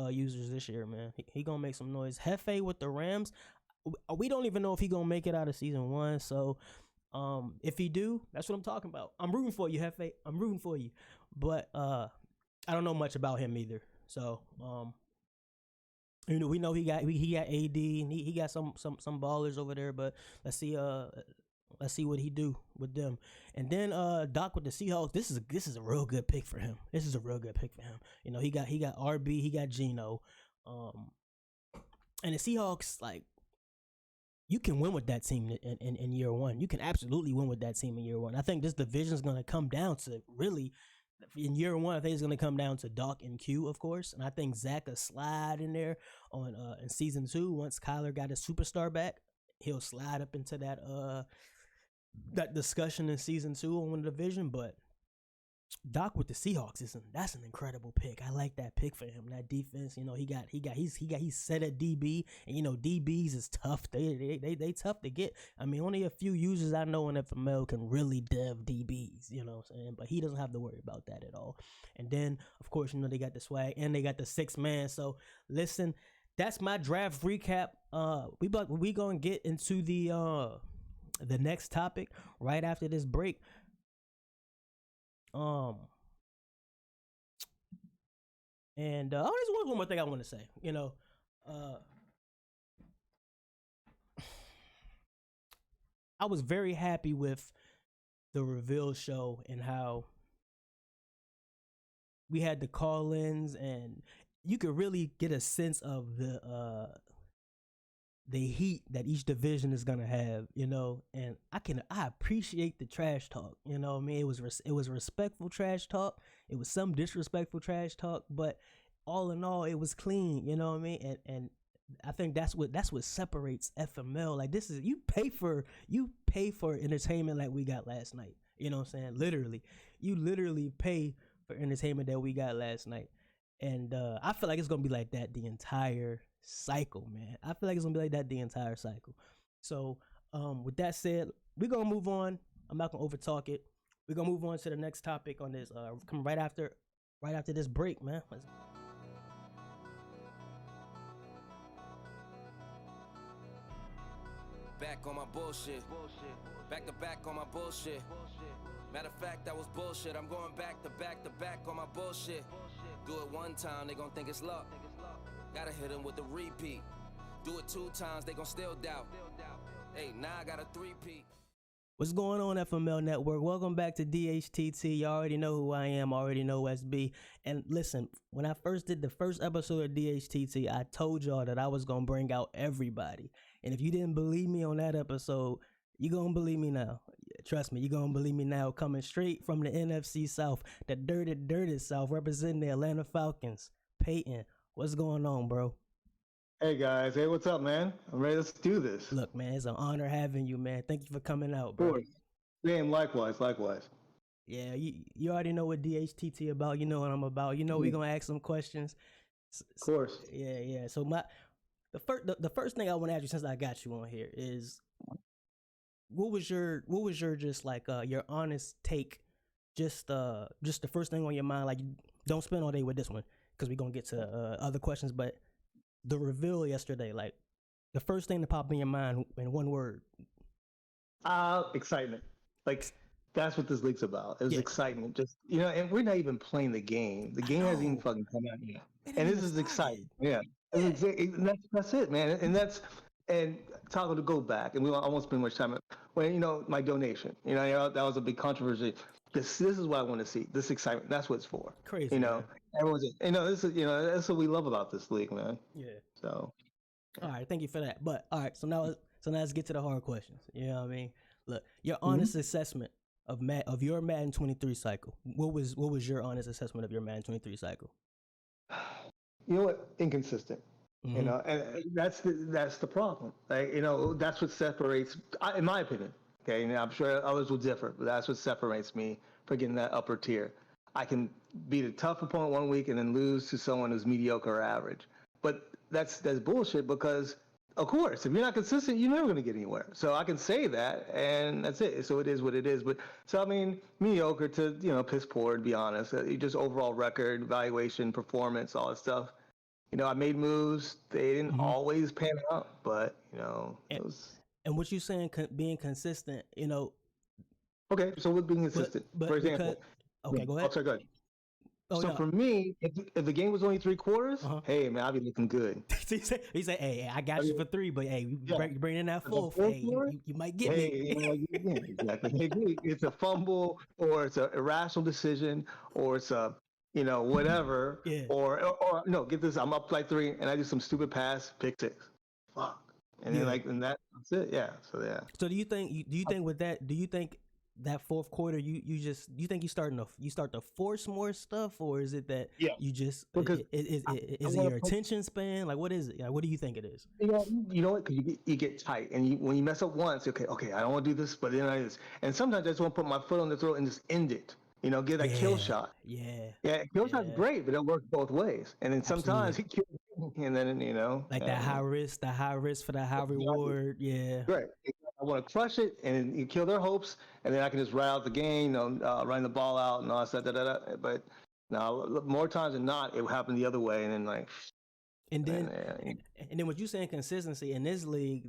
users this year, man. He gonna make some noise. Hefe with the Rams. We don't even know if he gonna make it out of season 1. So if he do, that's what I'm talking about. I'm rooting for you, Hefe. I'm rooting for you. But I don't know much about him either. So we know he got AD, and he got some ballers over there. But let's see what he do with them. And then Doc with the Seahawks. This is a real good pick for him. He got RB, he got Geno, and the Seahawks, like, you can win with that team in year 1. You can absolutely win with that team in year 1. I think this division is going to come down to, really, in year 1, I think it's going to come down to Doc and Q, of course. And I think Zach will slide in there on in season 2. Once Kyler got his superstar back, he'll slide up into that discussion in season 2 on the division. But Doc with the Seahawks that's an incredible pick. I like that pick for him. That defense, he's set at DB, and DBs is tough. They tough to get. I mean, only a few users I know in FML can really dev DBs. You know what I'm saying? But he doesn't have to worry about that at all. And then, of course, they got the swag and they got the 6-man. So listen, that's my draft recap. We gonna get into the next topic right after this break. And there's one more thing I want to say. I was very happy with the reveal show and how we had the call-ins, and you could really get a sense of the heat that each division is gonna have, and I appreciate the trash talk. I mean, it was respectful trash talk. It was some disrespectful trash talk, but all in all, it was clean. You know what I mean? And I think that's what separates FML. Like, this is you pay for entertainment like we got last night. You know what I'm saying? Literally, you literally pay for entertainment that we got last night, and I feel like it's gonna be like that the entire cycle, man. I feel like it's gonna be like that the entire cycle. So with that said, we're gonna move on. I'm not gonna overtalk it. We're gonna move on to the next topic on this come right after this break, man. Back on my bullshit. Back to back on my bullshit. Matter of fact, that was bullshit. I'm going back to back on my bullshit. Do it one time, they gon' think it's luck. Gotta hit them with the repeat. Do it 2 times, they gon' still doubt. Hey, now I got a 3-peat. What's going on, FML Network? Welcome back to DHTT. You already know who I am, already know SB. And listen, when I first did the first episode of DHTT, I told y'all that I was gonna bring out everybody. And if you didn't believe me on that episode, you're gonna believe me now. Trust me, you're gonna believe me now. Coming straight from the NFC South, the dirty South, representing the Atlanta Falcons. Peyton, what's going on, bro? Hey guys, hey, what's up, man? I'm ready. Let's do this. Look, man, it's an honor having you, man. Thank you for coming out, bro. Same, likewise. Yeah, you already know what DHTT about. You know what I'm about. We're gonna ask some questions. Of course. Yeah. So the first thing I want to ask you, since I got you on here, is what was your just like your honest take, just the first thing on your mind. Like, don't spend all day with this one because we're gonna get to other questions, but the reveal yesterday, like the first thing that popped in your mind in one word. Excitement. Like that's what this league's about. It was Yeah. excitement. Just and we're not even playing the game. The game hasn't even know. fucking come out yet. It And ain't this even is exciting. started. Yeah. Yeah. And that's it, man. And talking to go back, and I won't spend much time. When my donation, that was a big controversy. This is what I want to see. This excitement. That's what it's for. Crazy. Man. Everyone's this is that's what we love about this league, man. Yeah. So. All right, thank you for that. But all right, so now let's get to the hard questions. You know what I mean? Look, your honest assessment of your Madden 23 cycle. What was your honest assessment of your Madden 23 cycle? You know what? Inconsistent. And that's the problem. Like that's what separates, in my opinion. Okay, and I'm sure others will differ, but that's what separates me from getting that upper tier. I can beat a tough opponent one week and then lose to someone who's mediocre or average. But that's bullshit because, of course, if you're not consistent, you're never going to get anywhere. So I can say that, and that's it. So it is what it is. But so I mean, mediocre to piss poor, to be honest. Just overall record, evaluation, performance, all that stuff. I made moves. They didn't always pan out, but it was. And what you saying, being consistent, Okay, so with being consistent, for example. Okay, go ahead. Oh, sorry, go ahead. Oh, so no. for me, if the game was only 3 quarters, hey man, I'll be looking good. he said, hey, I got you for 3, but hey, bring in that fourth. Hey, you might get me. Exactly. It's a fumble, or it's an irrational decision, or it's a whatever. Yeah. Or no, get this. I'm up like 3, and I do some stupid pass, pick 6. Fuck. And then and that's it. Yeah. So yeah. So do you think with that? Do you think that fourth quarter you think you start to force more stuff, or is it that you just because is it your attention span? Like what is it? Like, what do you think it is? You know what? Because you get tight, and when you mess up once, okay, I don't want to do this, but then and sometimes I just want to put my foot on the throat and just end it. Get that kill shot. Yeah, kill shot's great, but it works both ways. And then sometimes he kills you, and then like that high risk for the high reward. Yeah, right. I want to crush it, and you kill their hopes, and then I can just ride out the game, run the ball out, and all that. But now, more times than not, it will happen the other way, and then And then what you saying, consistency in this league,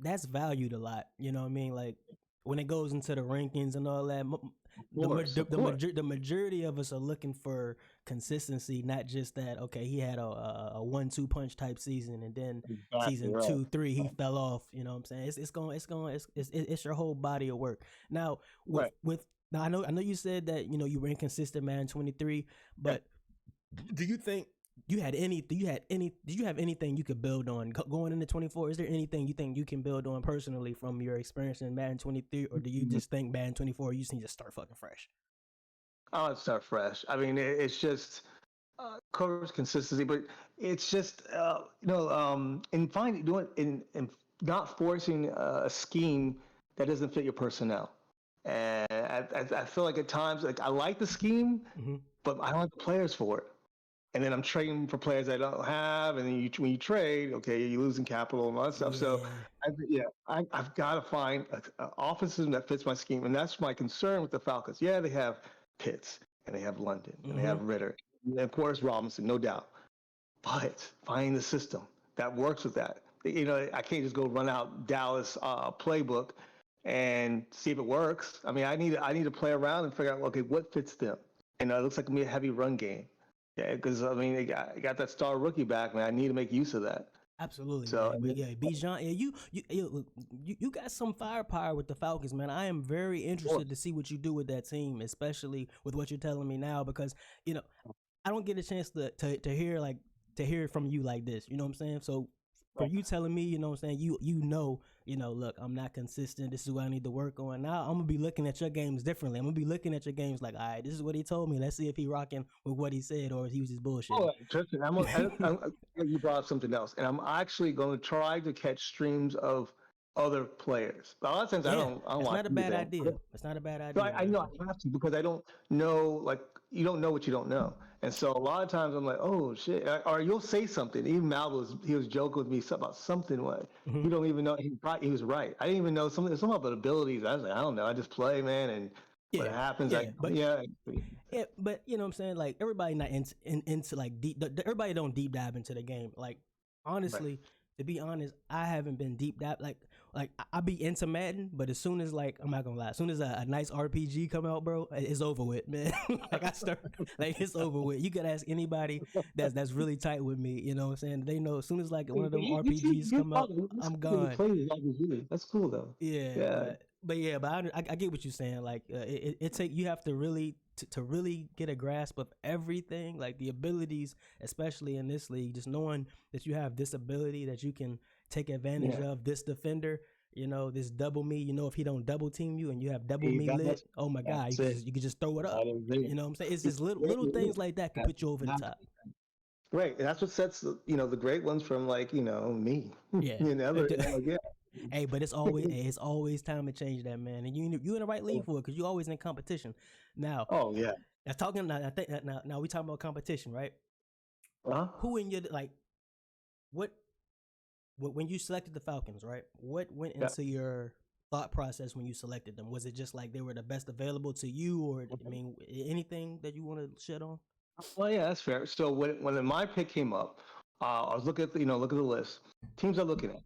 that's valued a lot. You know what I mean? Like when it goes into the rankings and all that, the majority of us are looking for consistency, not just that. Okay, he had a 1-2 punch type season, and then season 2, 3 he fell off. You know what I'm saying? It's your whole body of work. Now now I know you said that you were inconsistent, man. 23, but do you think? Did you have anything you could build on going into 24? Is there anything you think you can build on personally from your experience in Madden 23, or do you just think Madden 24 you just need to start fucking fresh? I want to start fresh. I mean, it's just course consistency, but it's just in not forcing a scheme that doesn't fit your personnel. And I feel like at times, like I like the scheme, but I don't like the players for it. And then I'm trading for players I don't have, and then when you trade, okay, you're losing capital and all that stuff. So, I've got to find an offensive that fits my scheme, and that's my concern with the Falcons. Yeah, they have Pitts, and they have London, and they have Ritter, and of course Robinson, no doubt. But finding the system that works with that. I can't just go run out Dallas playbook and see if it works. I mean, I need to play around and figure out, okay, what fits them. And it looks like me a heavy run game. Yeah, because I mean, they got that star rookie back, man. I need to make use of that. Absolutely. So Bijan, you got some firepower with the Falcons, man. I am very interested to see what you do with that team, especially with what you're telling me now, because I don't get a chance to hear from you like this. You know what I'm saying? So for you telling me, you know what I'm saying, look, I'm not consistent. This is what I need to work on. Now I'm gonna be looking at your games differently. I'm gonna be looking at your games like, all right, this is what he told me. Let's see if he rocking with what he said or if he was just bullshit. Oh, Tristan, you brought up something else, and I'm actually going to try to catch streams of other players. A lot of times I don't it's watch not a bad idea. It's not a bad idea. So I know I have to, because I don't know, like, you don't know what you don't know. And so a lot of times I'm like, oh shit, or you'll say something. Even Mal was joking with me about something. What you don't even know. He was right. I didn't even know some about abilities. I was like, I don't know. I just play, man, and what happens. But you know what I'm saying? Like everybody not into like deep. Everybody don't deep dive into the game. Like honestly, to be honest, I haven't been deep dive. Like like I be into Madden, but as soon as like I'm not gonna lie, as soon as a nice RPG come out, bro, it's over with, man. Like I start like it's over with. You could ask anybody that's really tight with me, you know what I'm saying? They know as soon as like one of them RPGs come out, I'm gone. That's cool though. Yeah. But I get what you're saying. Like it take you have to really to really get a grasp of everything, like the abilities, especially in this league. Just knowing that you have this ability that you can take advantage of. This defender, you know, this double me. You know, if he don't double team you and you have double me lit, oh my god, you can just throw it up. You know what I'm saying? It's just little things like that can put you over the top. Right, and that's what sets the great ones from like me. Yeah, Hey, but it's always time to change that, man. And you in the right league for it because you always in competition. Now, now talking. Now, I think now we talking about competition, right? Who in your like what when you selected the Falcons, right? What went into your thought process when you selected them? Was it just like they were the best available to you, or I mean, anything that you want to shed on? Well, yeah, that's fair. So when my pick came up, I was looking at look at the list. Teams I'm looking at: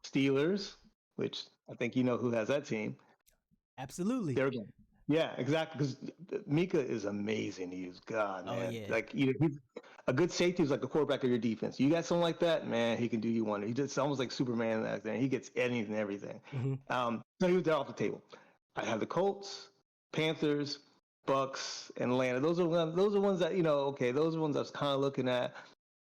Steelers, which I think you know who has that team. Absolutely. They're good. Yeah, exactly. Because Mika is amazing to use. God, man. Yeah. Like he's a good safety is like the quarterback of your defense. You got someone like that, man, he can do you wonder. He just almost like Superman back there. He gets anything and everything. So he was there off the table. I have the Colts, Panthers, Bucks, and Atlanta. Those are ones that those are ones I was kind of looking at.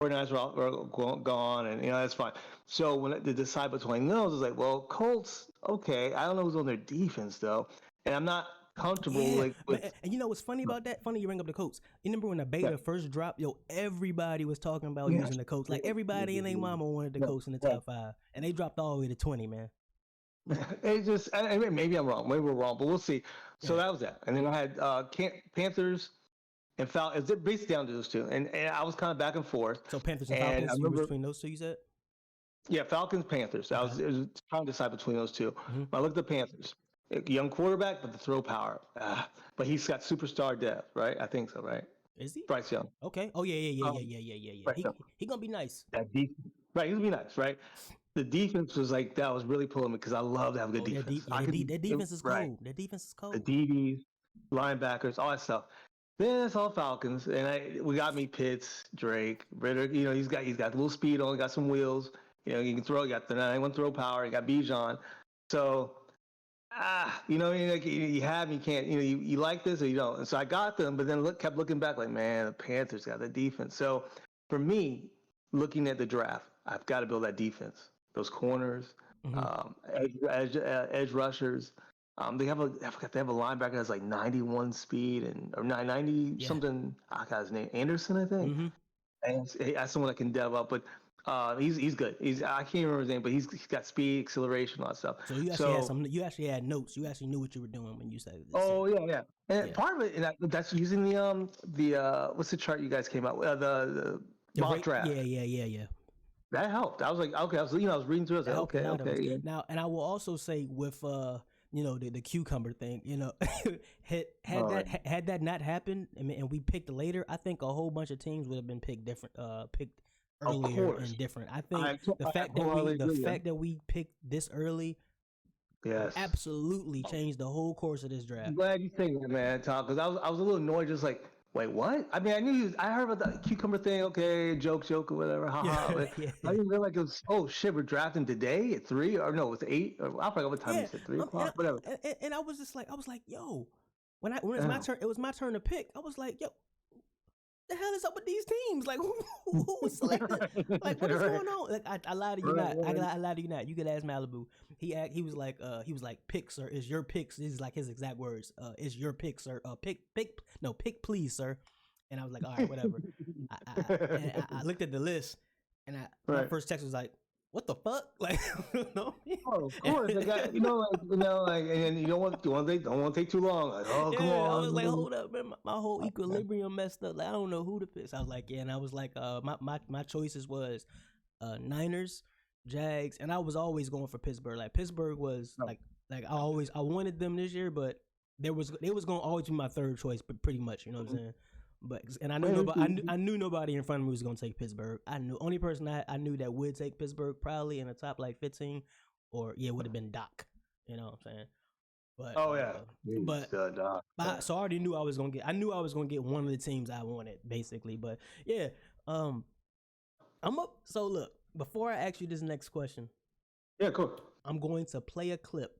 49ers were gone, and that's fine. So when they decide between those, I was like, well, Colts, okay. I don't know who's on their defense though, and I'm not comfortable with. And you know what's funny about that? Funny you bring up the Colts. You remember when the beta first dropped? Everybody was talking about using the Colts. Like everybody and their mama wanted the Colts in the top 5, and they dropped all the way to 20, man. It just maybe I'm wrong. Maybe we're wrong, but we'll see. So that was that, and then I had Panthers and Falcons. It's basically down to those two, and I was kind of back and forth. So Panthers and Falcons. You were between those two, you said? Yeah, Falcons, Panthers. I was trying to decide between those two. I looked at the Panthers. Young quarterback, but the throw power. But he's got superstar depth, right? I think so, right? Is he? Bryce Young. Okay. Oh yeah. He gonna be nice. Right, he's gonna be nice, right? The defense was like that was really pulling me because I love to have good defense. That defense is cold. That defense is cold. The DBs, linebackers, all that stuff. Then it's all Falcons, and we got me Pitts, Drake, Ritter. He's got a little speed on, got some wheels. You can throw. You got the 91 throw power. You got Bijan. So. You have, you can't, you like this or you don't. And so I got them, but then kept looking back like, man, the Panthers got the defense. So for me, looking at the draft, I've got to build that defense. Those corners, edge rushers. They have a linebacker that's like 91 speed or 90 something. I got his name, Anderson, I think. And that's someone that can dev up, but. He's good. I can't remember his name, but he's got speed, acceleration, all that stuff. So you actually had notes. You actually knew what you were doing when you said this. Oh yeah. And part of it, that's using the what's the chart you guys came out with? The mock draft. Yeah. That helped. I was like, okay. I was reading through. I was like, okay. Yeah. Now, and I will also say with the cucumber thing, had that not happened and we picked later, I think a whole bunch of teams would have been picked earlier and different. I think the fact that we picked this early, absolutely changed the whole course of this draft. I'm glad you think that, man, Tom, because I was a little annoyed, just like, wait, what? I mean, I knew I heard about the cucumber thing. Okay, joke or whatever. I didn't realize it was. Oh shit, we're drafting today at 3 or no, it's 8. Or I forgot what time you said. 3 o'clock, whatever. And I was just like, yo, when it was my turn, it was my turn to pick. I was like, yo. The hell is up with these teams? Like who was selected? Like what is going on? Like I lied to you not. I lied to you not. You could ask Malibu. He was like pick sir. Is your picks? These is like his exact words. Is your pick sir? Pick please sir. And I was like, all right, whatever. I looked at the list and my first text was like, what the fuck? Like, no. Oh, of course. I got, and you don't want to take too long. Like, come on. I was like, hold up, man. My whole equilibrium messed up. Like, I don't know who to pick. So I was like, and I was like, my choices was Niners, Jags, and I was always going for Pittsburgh. Like Pittsburgh was like I wanted them this year, but they was going to always be my third choice, but pretty much, you know what I'm saying? But I knew nobody in front of me was gonna take Pittsburgh. I knew only person I knew that would take Pittsburgh probably in the top like 15 or it would have been Doc. You know what I'm saying? But so I already knew I was gonna get. I knew I was gonna get one of the teams I wanted, basically. But yeah, I'm up. So look, before I ask you this next question, yeah, cool. I'm going to play a clip.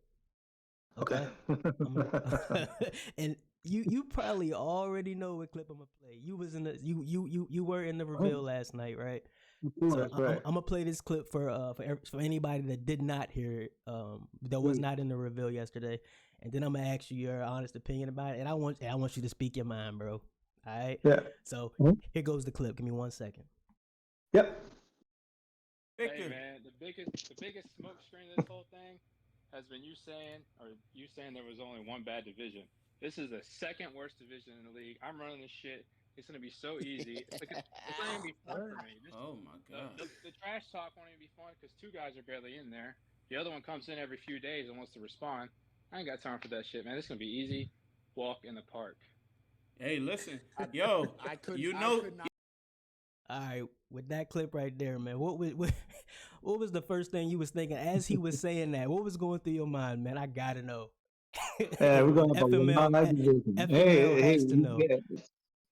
Okay. And you probably already know what clip I'm gonna play. You was in the you were in the reveal last night, right? So I'm gonna play this clip for anybody that did not hear it, that was not in the reveal yesterday, and then I'm gonna ask you your honest opinion about it, and I want you to speak your mind, bro. All right? Yeah. So here goes the clip. Give me 1 second. Yep. Hey man, the biggest smoke screen of this whole thing has been you saying there was only one bad division. This is the second worst division in the league. I'm running this shit. It's gonna be so easy. It's not gonna be fun for me. Oh my god. The trash talk won't even be fun because 2 guys are barely in there. The other one comes in every few days and wants to respond. I ain't got time for that shit, man. This is gonna be easy. Walk in the park. Hey, listen, yo, All right, with that clip right there, man. What was the first thing you was thinking as he was saying that? What was going through your mind, man? I gotta know. Yeah, we're gonna have a live division. Hey, to know.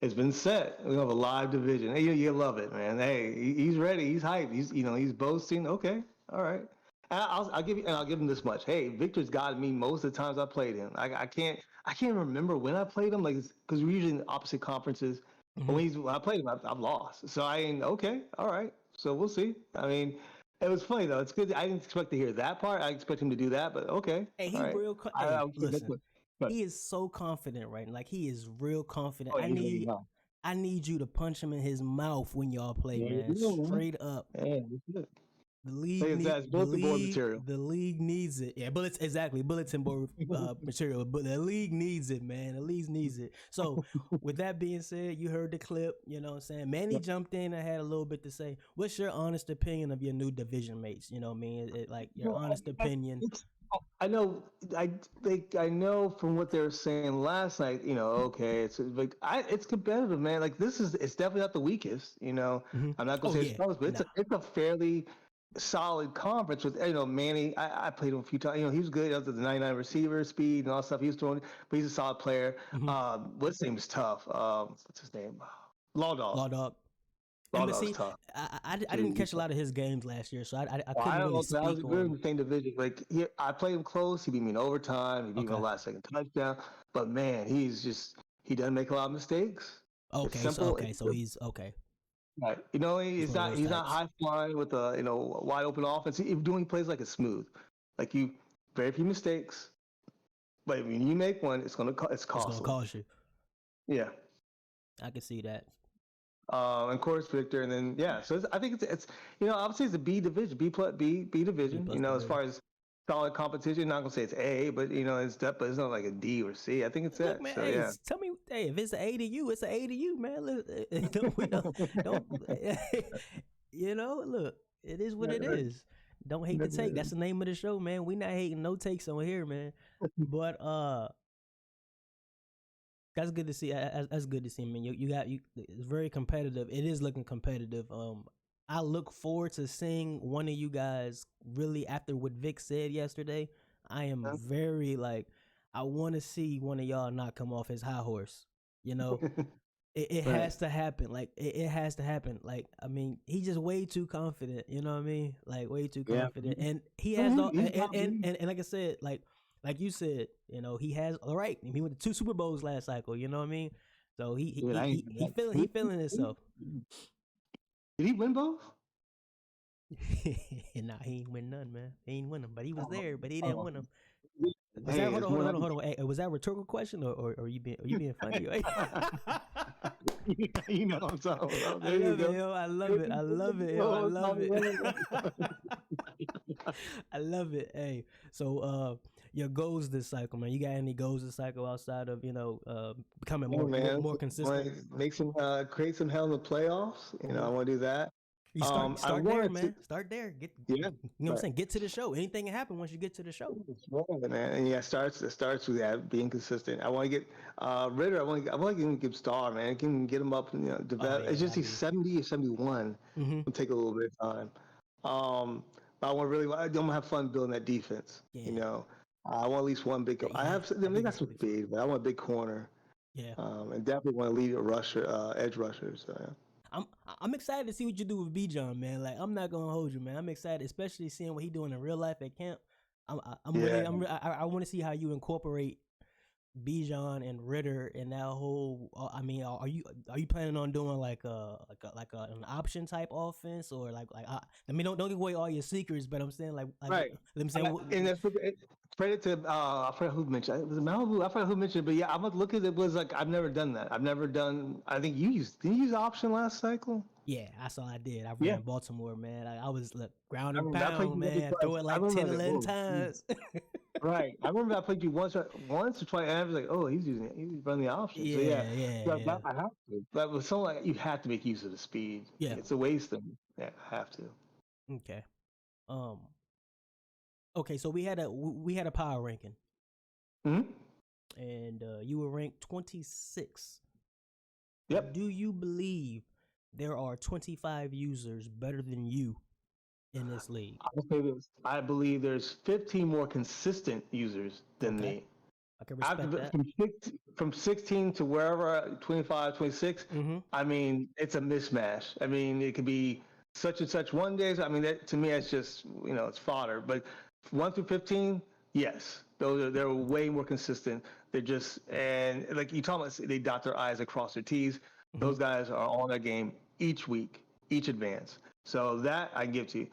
It's been set. We're gonna have a live division. Hey, you love it, man. Hey, he's ready. He's hyped. He's boasting. Okay, all right. And I'll give him this much. Hey, Victor's gotten me most of the times I played him. I can't remember when I played him, like, because we're usually in opposite conferences. Mm-hmm. When I played him, I've lost. So okay, all right. So we'll see. I mean, it was funny though. It's good. I didn't expect to hear that part. I expect him to do that, but okay. Hey, he right. real. Listen, he is so confident, right? Like he is real confident. I need you to punch him in his mouth when y'all play, man. Straight up. Yeah, the league needs it. Yeah, bulletin board material. But the league needs it, man. The league needs it. So, with that being said, you heard the clip. You know what I'm saying? Manny jumped in and had a little bit to say. What's your honest opinion of your new division mates? You know what I mean? Your honest opinion. I know from what they were saying last night. Okay, it's like it's competitive, man. Like it's definitely not the weakest. Mm-hmm. I'm not gonna say it's close, but it's a fairly solid conference with Manny. I played him a few times. He was good. He was the 99 receiver speed and all that stuff he was throwing, but he's a solid player. Mm-hmm. What's his name is tough. What's his name? Law Dog. See, I didn't catch a lot of his games last year, so I couldn't really speak on. I was good in the same division. Like I played him close. He beat me in overtime. He beat me on last second touchdown. But man, he doesn't make a lot of mistakes. Okay, so he's okay. Right, he's not high flying with a wide open offense. He's doing plays like it's smooth, like very few mistakes, but when you make one, it's costly. It's gonna cost you. Yeah, I can see that. And of course Victor, and then so I think it's obviously it's a B division, B division. As far as solid competition, not gonna say it's A, but it's not like a D or C. I think it's Look, man, tell me, if it's an A to you, it's an A to you, man. Look, look, it is what it is. Don't hate the take. That's the name of the show, man. We not hating no takes on here, man. But that's good to see. That's good to see, man. It's very competitive. It is looking competitive. I look forward to seeing one of you guys really after what Vic said yesterday. I am very I want to see one of y'all not come off his high horse. It has to happen. Like it has to happen. Like I mean, he's just way too confident. You know what I mean? Like way too confident, and he has and like I said, like you said, he has all right. He went to 2 Super Bowls last cycle. You know what I mean? So he feeling himself. Did he win both? Nah, he ain't win none, man. He ain't win them, but he was there, but he didn't win them. Hold on. Hey, was that a rhetorical question, or are you being funny? You know what I'm talking about. I love it. I love it. Hey, so your goals this cycle, man. You got any goals this cycle outside of becoming more consistent? Create some hell in the playoffs. I want to do that. You start there, man. Start there. You know what I'm saying? Get to the show. Anything can happen once you get to the show. Right, man. And it starts with that being consistent. I want to get Ritter. I want to give Star, man. I can get him up develop. It's just he's 70 or 71. It'll take a little bit of time. I'm gonna have fun building that defense. Yeah. You know, I want at least one big. I have. They got some speed, but I want a big corner. Yeah. And definitely want to lead a rusher, edge rushers. So, yeah. I'm excited to see what you do with Bijan, man. Like, I'm not gonna hold you, man. I'm excited, especially seeing what he doing in real life at camp. I want to see how you incorporate Bijan and Ritter and that whole. I mean, are you planning on doing like an option type offense, or like I mean, don't give away all your secrets, but I'm saying like right. Let me say. And it's credit to I forgot who mentioned it. Was it Malibu? I forgot who mentioned it, but yeah, I'm gonna look at it. Was like I've never done that. I've never done. I think did you use option last cycle? Yeah, I saw I did. I ran Baltimore, man. I was ground and pound, man. Throw it like 10, 11 times. Right. I remember I played you once or twice, and I was like, "Oh, he's running the option." Yeah, so yeah. I have to. But with someone like you have to make use of the speed. Yeah, it's a waste of. Yeah, I have to. Okay. Okay, so we had a power ranking. Mm-hmm. And you were ranked 26. Yep. Do you believe there are 25 users better than you in this league? I believe there's 15 more consistent users than me. I can respect that. From 16 to wherever, 25, 26, I mean, it's a mismatch. I mean, it could be such and such one day. I mean, that, to me, that's just, it's fodder. But 1 through 15, yes. They're way more consistent. They're just, and like you talking about, they dot their I's across their T's. Those guys are on their game each week, each advance. So that I give to you.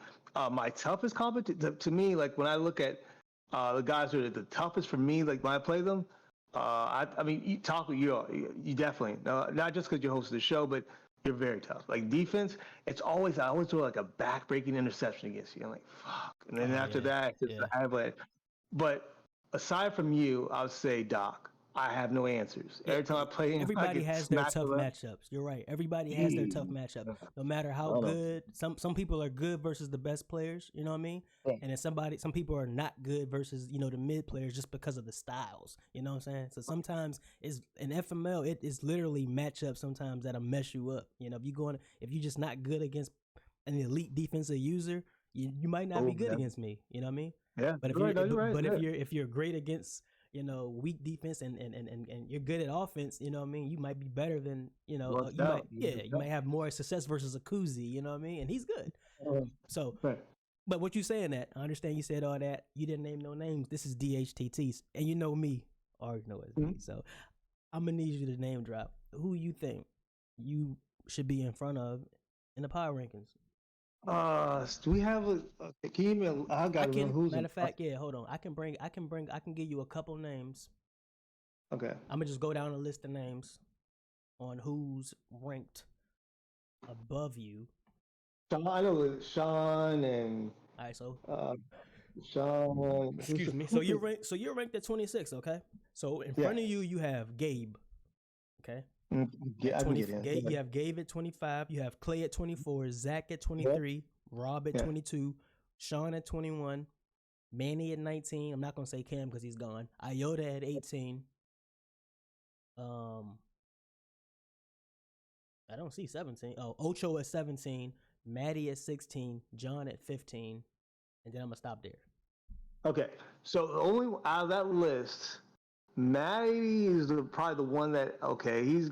My toughest competition, to me, like when I look at the guys who are the toughest for me, like when I play them, I mean, you definitely, not just because you hosted the show, but you're very tough. Like defense, I always throw like a back-breaking interception against you. I'm like, fuck. And then after that, I have like, but aside from you, I would say Doc. I have no answers. Every time I play him, everybody has their tough matchups. You're right. Everybody has their tough matchup. No matter how good, some people are good versus the best players. You know what I mean? Yeah. And then some people are not good versus the mid players just because of the styles. You know what I'm saying? So sometimes it's in FML. It is literally matchups sometimes that'll mess you up. If you're just not good against an elite defensive user, you might not be good against me. You know what I mean? Yeah. But if you're great against weak defense and you're good at offense, you know what I mean? You might be better than, you might have more success versus a Kuzi, you know what I mean? And he's good. But what you saying that, I understand you said all that. You didn't name no names. This is DHTTs. And you know me, already know it's me. So I'm going to need you to name drop who you think you should be in front of in the power rankings. Do we have I got it. Matter of fact, hold on. I can give you a couple names. Okay. I'm gonna just go down a list of names on who's ranked above you. I know Sean and. All right, so. Sean. Excuse me. So you're ranked at 26. Okay. So in front of you, you have Gabe. Okay. You have Gabe at 25. You have Clay at 24. Zach at 23. Rob at 22. Sean at 21. Manny at 19. I'm not gonna say Cam because he's gone. Iota at 18. I don't see 17. Oh, Ocho at 17. Maddie at 16. John at 15. And then I'm gonna stop there. Okay. So the only out of that list, Maddie is probably the one that he's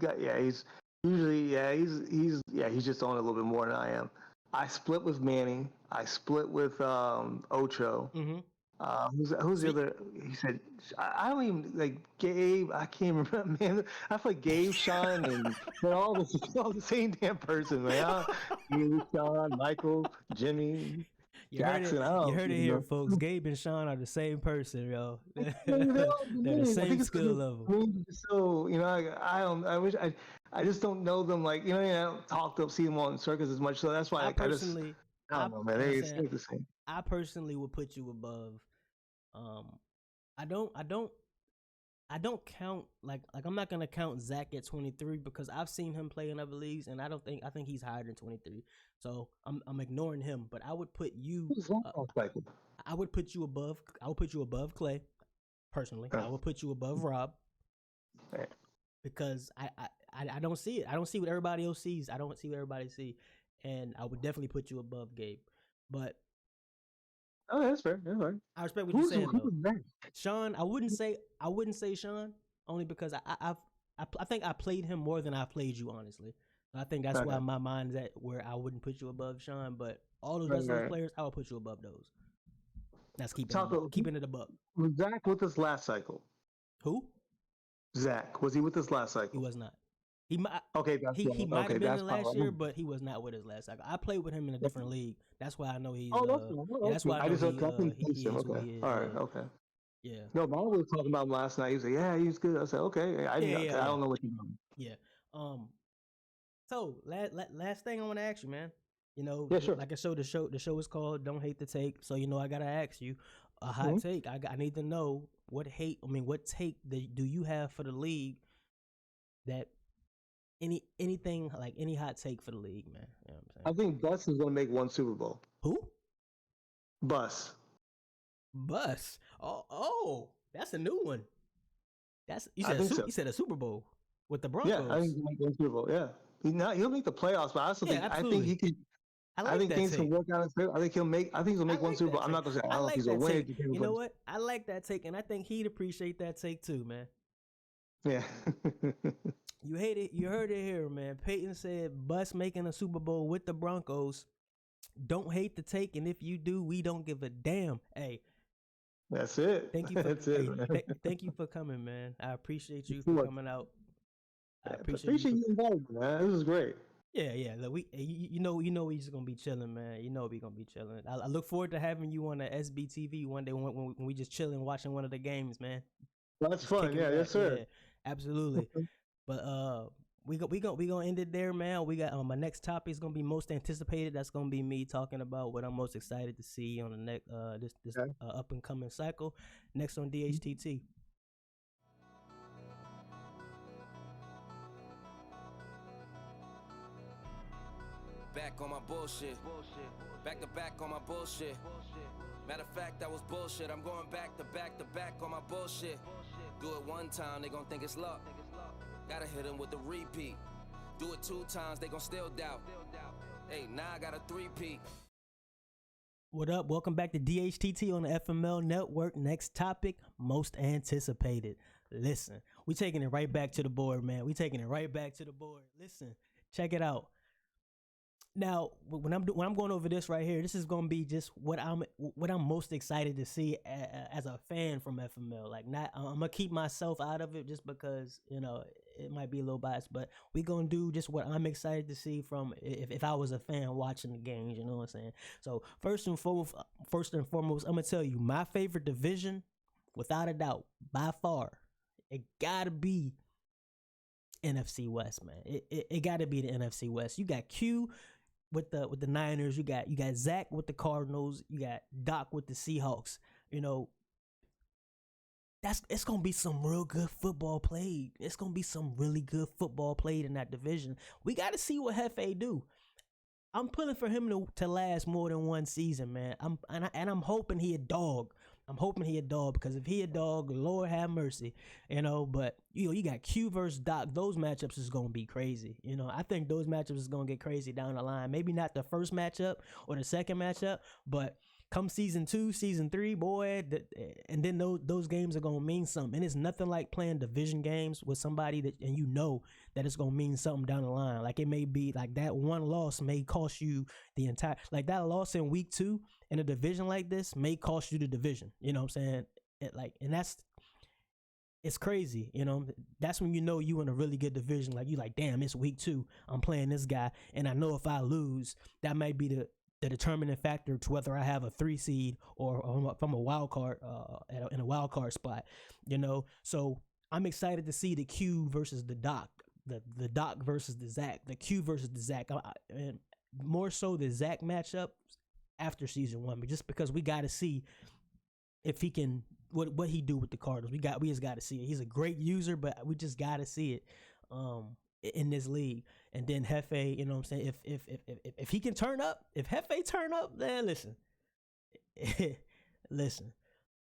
just on a little bit more than I am. I split with Manny. I split with Ocho. Who's the other? He said I don't even like Gabe. I can't remember, man. I feel like Gabe, Sean, and they're all the same damn person, man. Gabe, Sean, Michael, Jimmy. Jackson, you heard it here, folks. Gabe and Sean are the same person, yo. They're the same skill level. So I just don't know them. Like I don't talk to them, see them on circus as much. So that's why I don't know, man. They stay the same. I personally would put you above. I don't count like I'm not gonna count Zach at 23 because I've seen him play in other leagues and I think he's higher than 23. So I'm ignoring him. But I would put you. I would put you above. I would put you above Clay. Personally, I would put you above Rob. Right. Because I don't see it. I don't see what everybody else sees. I don't see what everybody see, and I would definitely put you above Gabe. But Oh, that's fair. That's fair. I respect what you're saying though. Who's that? Sean, I wouldn't say Sean only because I think I played him more than I played you, honestly. I think that's why my mind's at where I wouldn't put you above Sean, but all those rest of those players, I would put you above those. That's keeping it a buck. Was Zach with us last cycle? Who? Zach, was he with us last cycle? He was not. He might. Okay, he might have been in last year, but he was not with us last cycle. I played with him in a different league. That's why I know he's. That's why I know he is who he is. All right, okay. Yeah. No, but I was talking about him last night. He said, "Yeah, he's good." I said, "Okay." I don't know what you're doing. Yeah. So last thing I want to ask you, man. You know, yeah, sure. like I showed the show is called "Don't Hate the Take." So you know, I gotta ask you a hot take. I need to know what take do you have for the league? That anything like any hot take for the league, man. You know what I'm I saying? think Bus is going to make one Super Bowl. Who? Bus. Oh, that's a new one. You said a Super Bowl with the Broncos. Yeah, I think he'll make one Super Bowl. Yeah, he'll make the playoffs, but I also think he can. I think things can work out. I think he'll make one Super Bowl. I'm not gonna say I don't know if he's gonna win. You know what? I like that take, and I think he'd appreciate that take too, man. Yeah. You hate it. You heard it here, man. Peyton said, "Bus making a Super Bowl with the Broncos. Don't hate the take, and if you do, we don't give a damn." Hey, that's it. Thank you. Thank you for coming, man. I appreciate you for coming out. I appreciate you involved, man. This is great. Yeah. Look, you know, we just gonna be chilling, man. You know, we gonna be chilling. I look forward to having you on the SBTV one day when we just chilling, watching one of the games, man. That's fun. Yeah, yes, sir. Yeah, absolutely. But we gonna end it there, man. We got my next topic is gonna be most anticipated. That's gonna be me talking about what I'm most excited to see on the next this up and coming cycle. Next on DHTT. Back on my bullshit. Back to back on my bullshit. Matter of fact, that was bullshit. I'm going back to back on my bullshit. Do it one time, they gon' think it's luck. Gotta hit them with the repeat. Do it 2 times, they gon' still doubt. Hey, now I got a 3-peat. What up? Welcome back to DHTT on the FML Network. Next topic, most anticipated. Listen, we taking it right back to the board, man. We taking it right back to the board. Listen, check it out. Now, when I'm going over this right here, this is gonna be just what I'm most excited to see as a fan from FML. Like, I'm gonna keep myself out of it just because it might be a little biased, but we gonna do just what I'm excited to see from if I was a fan watching the games. You know what I'm saying? So first and foremost, I'm gonna tell you my favorite division, without a doubt, by far, it gotta be NFC West, man. It gotta be the NFC West. You got Q with the Niners, you got Zach with the Cardinals, you got Doc with the Seahawks. It's gonna be some real good football played. It's gonna be some really good football played in that division. We got to see what Hefe do. I'm pulling for him to last more than one season, man. I'm hoping he a dog. I'm hoping he a dog, because if he a dog, Lord have mercy, But you got Q versus Doc. Those matchups is gonna be crazy. I think those matchups is gonna get crazy down the line. Maybe not the first matchup or the second matchup, but come season 2, season 3, boy, and then those games are gonna mean something. And it's nothing like playing division games with somebody that that it's gonna mean something down the line. Like, it may be like that one loss may cost you the entire, like that loss in week 2 in a division like this may cost you the division. You know what I'm saying? It's crazy. That's when you in a really good division. Like, you like, damn, it's week 2. I'm playing this guy, and I know if I lose, that might be the determining factor to whether I have a 3 seed or from a wild card in a wild card spot. So I'm excited to see the Q versus the Doc, the Doc versus the Zach, the Q versus the Zach, and more so the Zach matchup after season 1, but just because we got to see if he can what he do with the Cardinals. We just got to see it. He's a great user, but we just got to see it in this league. And then Hefe, you know what I'm saying? If he can turn up, if Hefe turn up, then listen. Listen.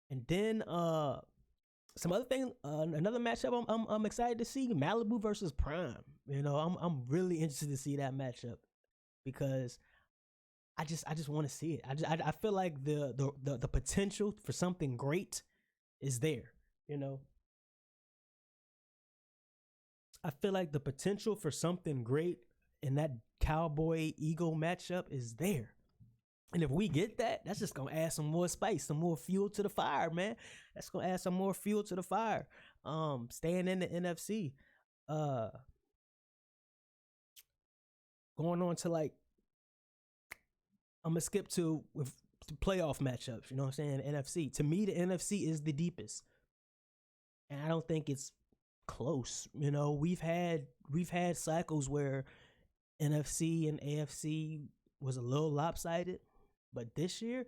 And then some other thing, another matchup I'm excited to see, Malibu versus Prime. I'm really interested to see that matchup, because I just want to see it. I feel like the potential for something great is there. You know, I feel like the potential for something great in that Cowboy Eagle matchup is there. And if we get that, that's just gonna add some more spice, some more fuel to the fire, man. That's gonna add some more fuel to the fire. Staying in the NFC, going on to like, I'm gonna skip to with the playoff matchups. You know what I'm saying? NFC. To me, the NFC is the deepest, and I don't think it's close. You know, we've had cycles where NFC and AFC was a little lopsided. But this year,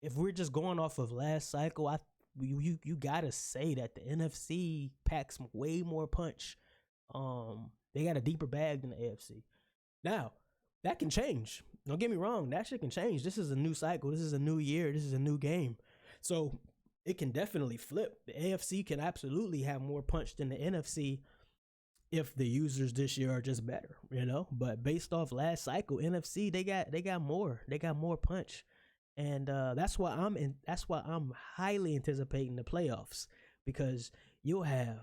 if we're just going off of last cycle, you gotta say that the NFC packs way more punch. They got a deeper bag than the AFC. Now, that can change. Don't get me wrong, that shit can change. This is a new cycle. This is a new year. This is a new game. So it can definitely flip. The AFC can absolutely have more punch than the NFC if the users this year are just better, you know. But based off last cycle, NFC they got more punch, and that's why I'm highly anticipating the playoffs, because you'll have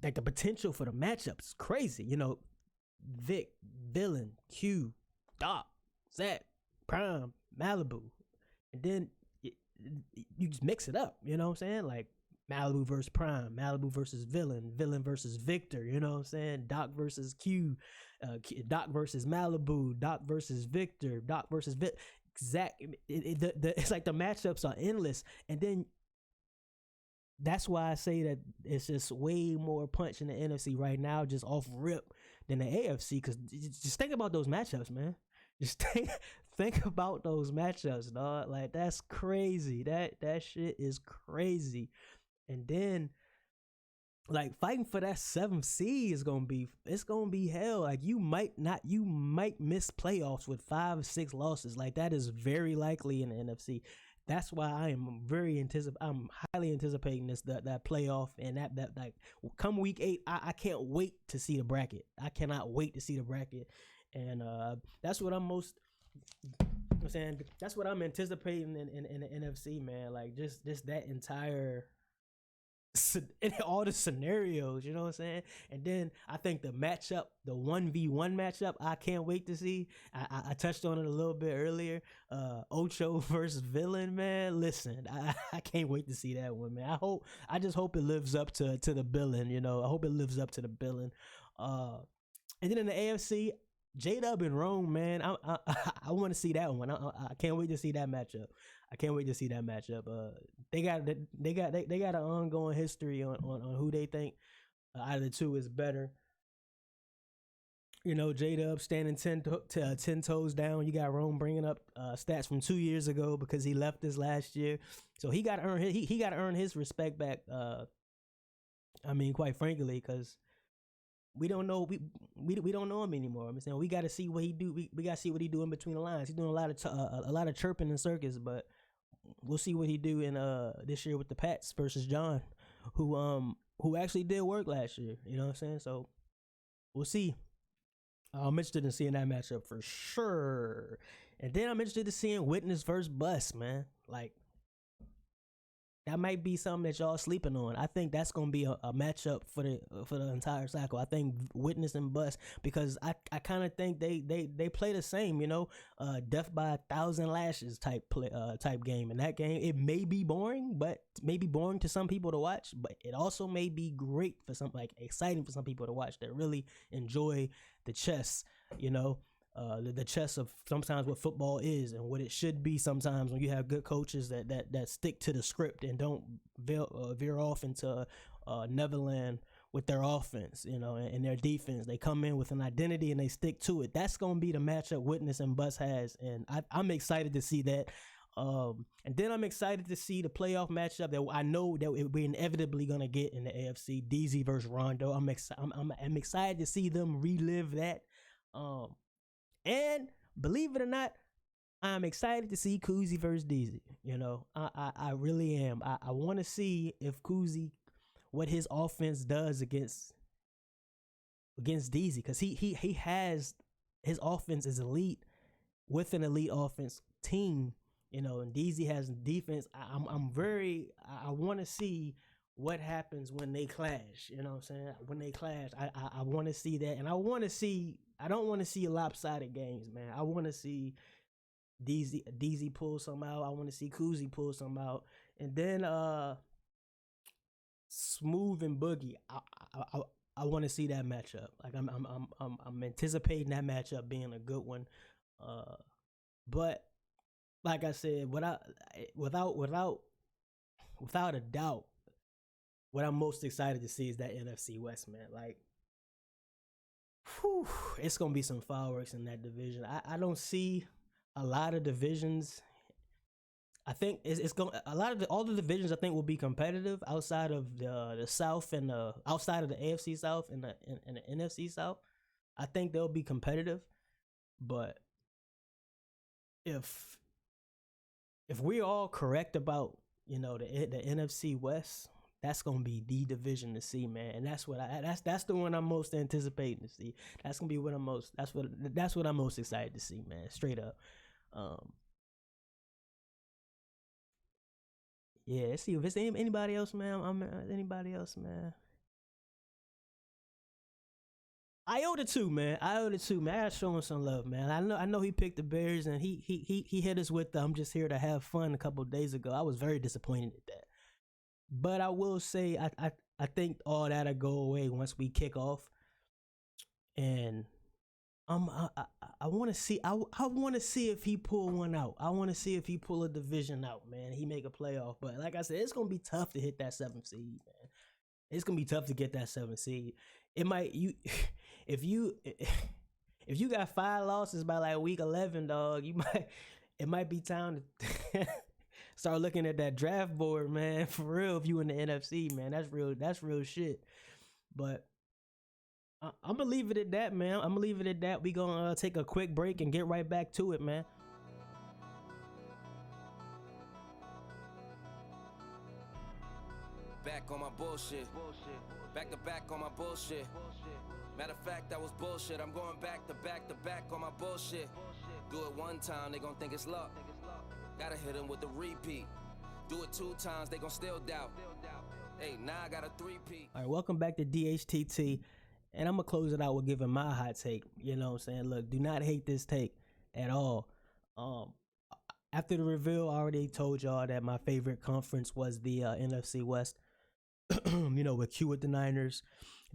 like the potential for the matchups is crazy. You know, Vic, Villain, Q, Doc, Zach, Prime, Malibu, and then you just mix it up. You know what I'm saying? Like Malibu versus Prime, Malibu versus Villain, Villain versus Victor, you know what I'm saying? Doc versus Q, Doc versus Malibu, Doc versus Victor, Doc versus Vic. It's like the matchups are endless. And then that's why I say that it's just way more punch in the NFC right now, just off rip, than the AFC. Because just think about those matchups, man. Just think about those matchups, dog. Like, that's crazy. That shit is crazy. And then, like, fighting for that 7th seed is gonna be hell. Like, you might miss playoffs with 5 or 6 losses. Like, that is very likely in the NFC. That's why I'm highly anticipating that playoff, and that like come week 8, I can't wait to see the bracket. I cannot wait to see the bracket, and that's what I'm most. I'm saying that's what I'm anticipating in the NFC, man. Like, just that entire. All the scenarios, you know what I'm saying? And then I think the matchup, the 1v1 matchup, I can't wait to see. I touched on it a little bit earlier. Ocho versus Villain, man. Listen, I can't wait to see that one, man. I just hope it lives up to the billing, you know. I hope it lives up to the billing. And then in the AFC, J-Dub and Rome, man. I want to see that one. I can't wait to see that matchup. They got an ongoing history on who they think out of the two is better. You know, J-Dub standing 10 toes down. You got Rome bringing up stats from 2 years ago because he left us last year, so he got to earn his respect back. I mean, quite frankly, because we don't know we don't know him anymore. I'm saying we got to see what he do. We got to see what he do in between the lines. He's doing a lot of chirping in circus, but we'll see what he do in this year with the Pats versus John, who actually did work last year. You know what I'm saying? So we'll see. I'm interested in seeing that matchup for sure. And then I'm interested in seeing Witness versus Bus, man. Like, that might be something that y'all sleeping on. I think that's gonna be a matchup for the entire cycle. I think Witness and Bus, because I kind of think they play the same, you know, death by 1,000 lashes type game. In that game, it may be boring, but maybe boring to some people to watch. But it also may be great for some, like exciting for some people to watch that really enjoy the chess, you know. The chess of sometimes what football is and what it should be sometimes when you have good coaches that stick to the script and don't veer off into Neverland with their offense, you know, and their defense. They come in with an identity and they stick to it. That's going to be the matchup Witness and Bus has, and I'm excited to see that. And then I'm excited to see the playoff matchup that I know that we're inevitably gonna get in the AFC, DZ versus Rondo. I'm excited to see them relive that. And believe it or not, I'm excited to see Kuzi versus DZ. You know, I really am. I want to see if Kuzi, what his offense does against DZ, because he has, his offense is elite, with an elite offense team, you know, and DZ has defense. I want to see what happens when they clash. You know what I'm saying? When they clash, I want to see that, and I don't want to see lopsided games, man. I want to see DZ pull some out. I want to see Kuzi pull some out, and then Smooth and Boogie. I want to see that matchup. Like I'm anticipating that matchup being a good one. But like I said, without a doubt, what I'm most excited to see is that NFC West, man. Like, whew, it's gonna be some fireworks in that division. I don't see a lot of divisions. I think it's going all the divisions I think will be competitive outside of the South and outside of the AFC South and the NFC South. I think they'll be competitive, but if we're all correct about, you know, the NFC West, that's gonna be the division to see, man. And that's the one I'm most anticipating to see. That's gonna be what that's what I'm most excited to see, man. Straight up. Yeah, let's see if it's anybody else, man. Anybody else, man. Iota too, man. I gotta show him some love, man. I know he picked the Bears and he hit us with the "I'm just here to have fun" a couple of days ago. I was very disappointed at that. But I will say I think all that'll go away once we kick off. And I want to see if he pull one out. I want to see if he pull a division out, man. He make a playoff. But like I said, it's gonna be tough to hit that 7th seed, man. It's gonna be tough to get that 7th seed. It might if you got 5 losses by like week 11, dog. It might be time to start looking at that draft board, man. For real, if you in the NFC, man, that's real shit. But I'm gonna leave it at that, man. I'm gonna leave it at that. We gonna take a quick break and get right back to it, man. Back on my bullshit. Back to back on my bullshit. Matter of fact, that was bullshit. I'm going back to back on my bullshit. Do it one time, they gon' think it's luck. Gotta hit them with the repeat. Do it 2 times, they gon' still doubt. Hey, now I got a 3-peat. All right, welcome back to DHTT. And I'm going to close it out with giving my hot take. You know what I'm saying? Look, do not hate this take at all. After the reveal, I already told y'all that my favorite conference was the NFC West. You know, with Q with the Niners,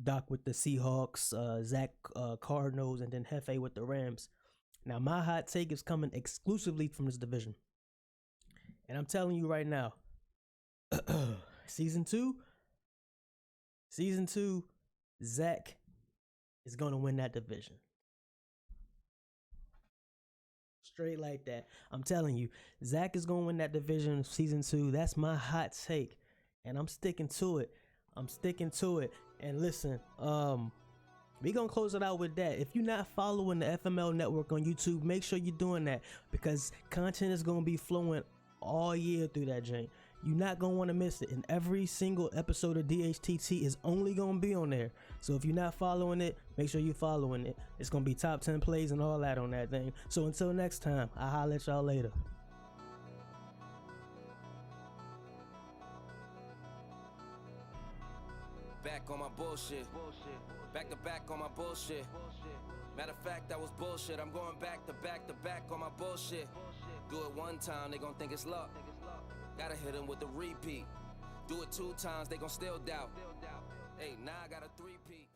Doc with the Seahawks, Zach Cardinals, and then Hefe with the Rams. Now, my hot take is coming exclusively from this division. And I'm telling you right now, Season 2, Zach is going to win that division. Straight like that. I'm telling you, Zach is going to win that division Season 2. That's my hot take. And I'm sticking to it. And listen, we going to close it out with that. If you're not following the FML Network on YouTube, make sure you're doing that, because content is going to be flowing all year through that joint. You're not going to want to miss it. And every single episode of DHTT is only going to be on there. So if you're not following it, make sure you're following it. It's going to be top 10 plays and all that on that thing. So until next time, I'll holler at y'all later. Back on my bullshit. Back to back on my bullshit. Matter of fact, that was bullshit. I'm going back to back on my bullshit. Do it one time, they gon' think it's luck. Gotta hit them with the repeat. Do it 2 times, they gon' still doubt. Hey, now I got a 3-peat.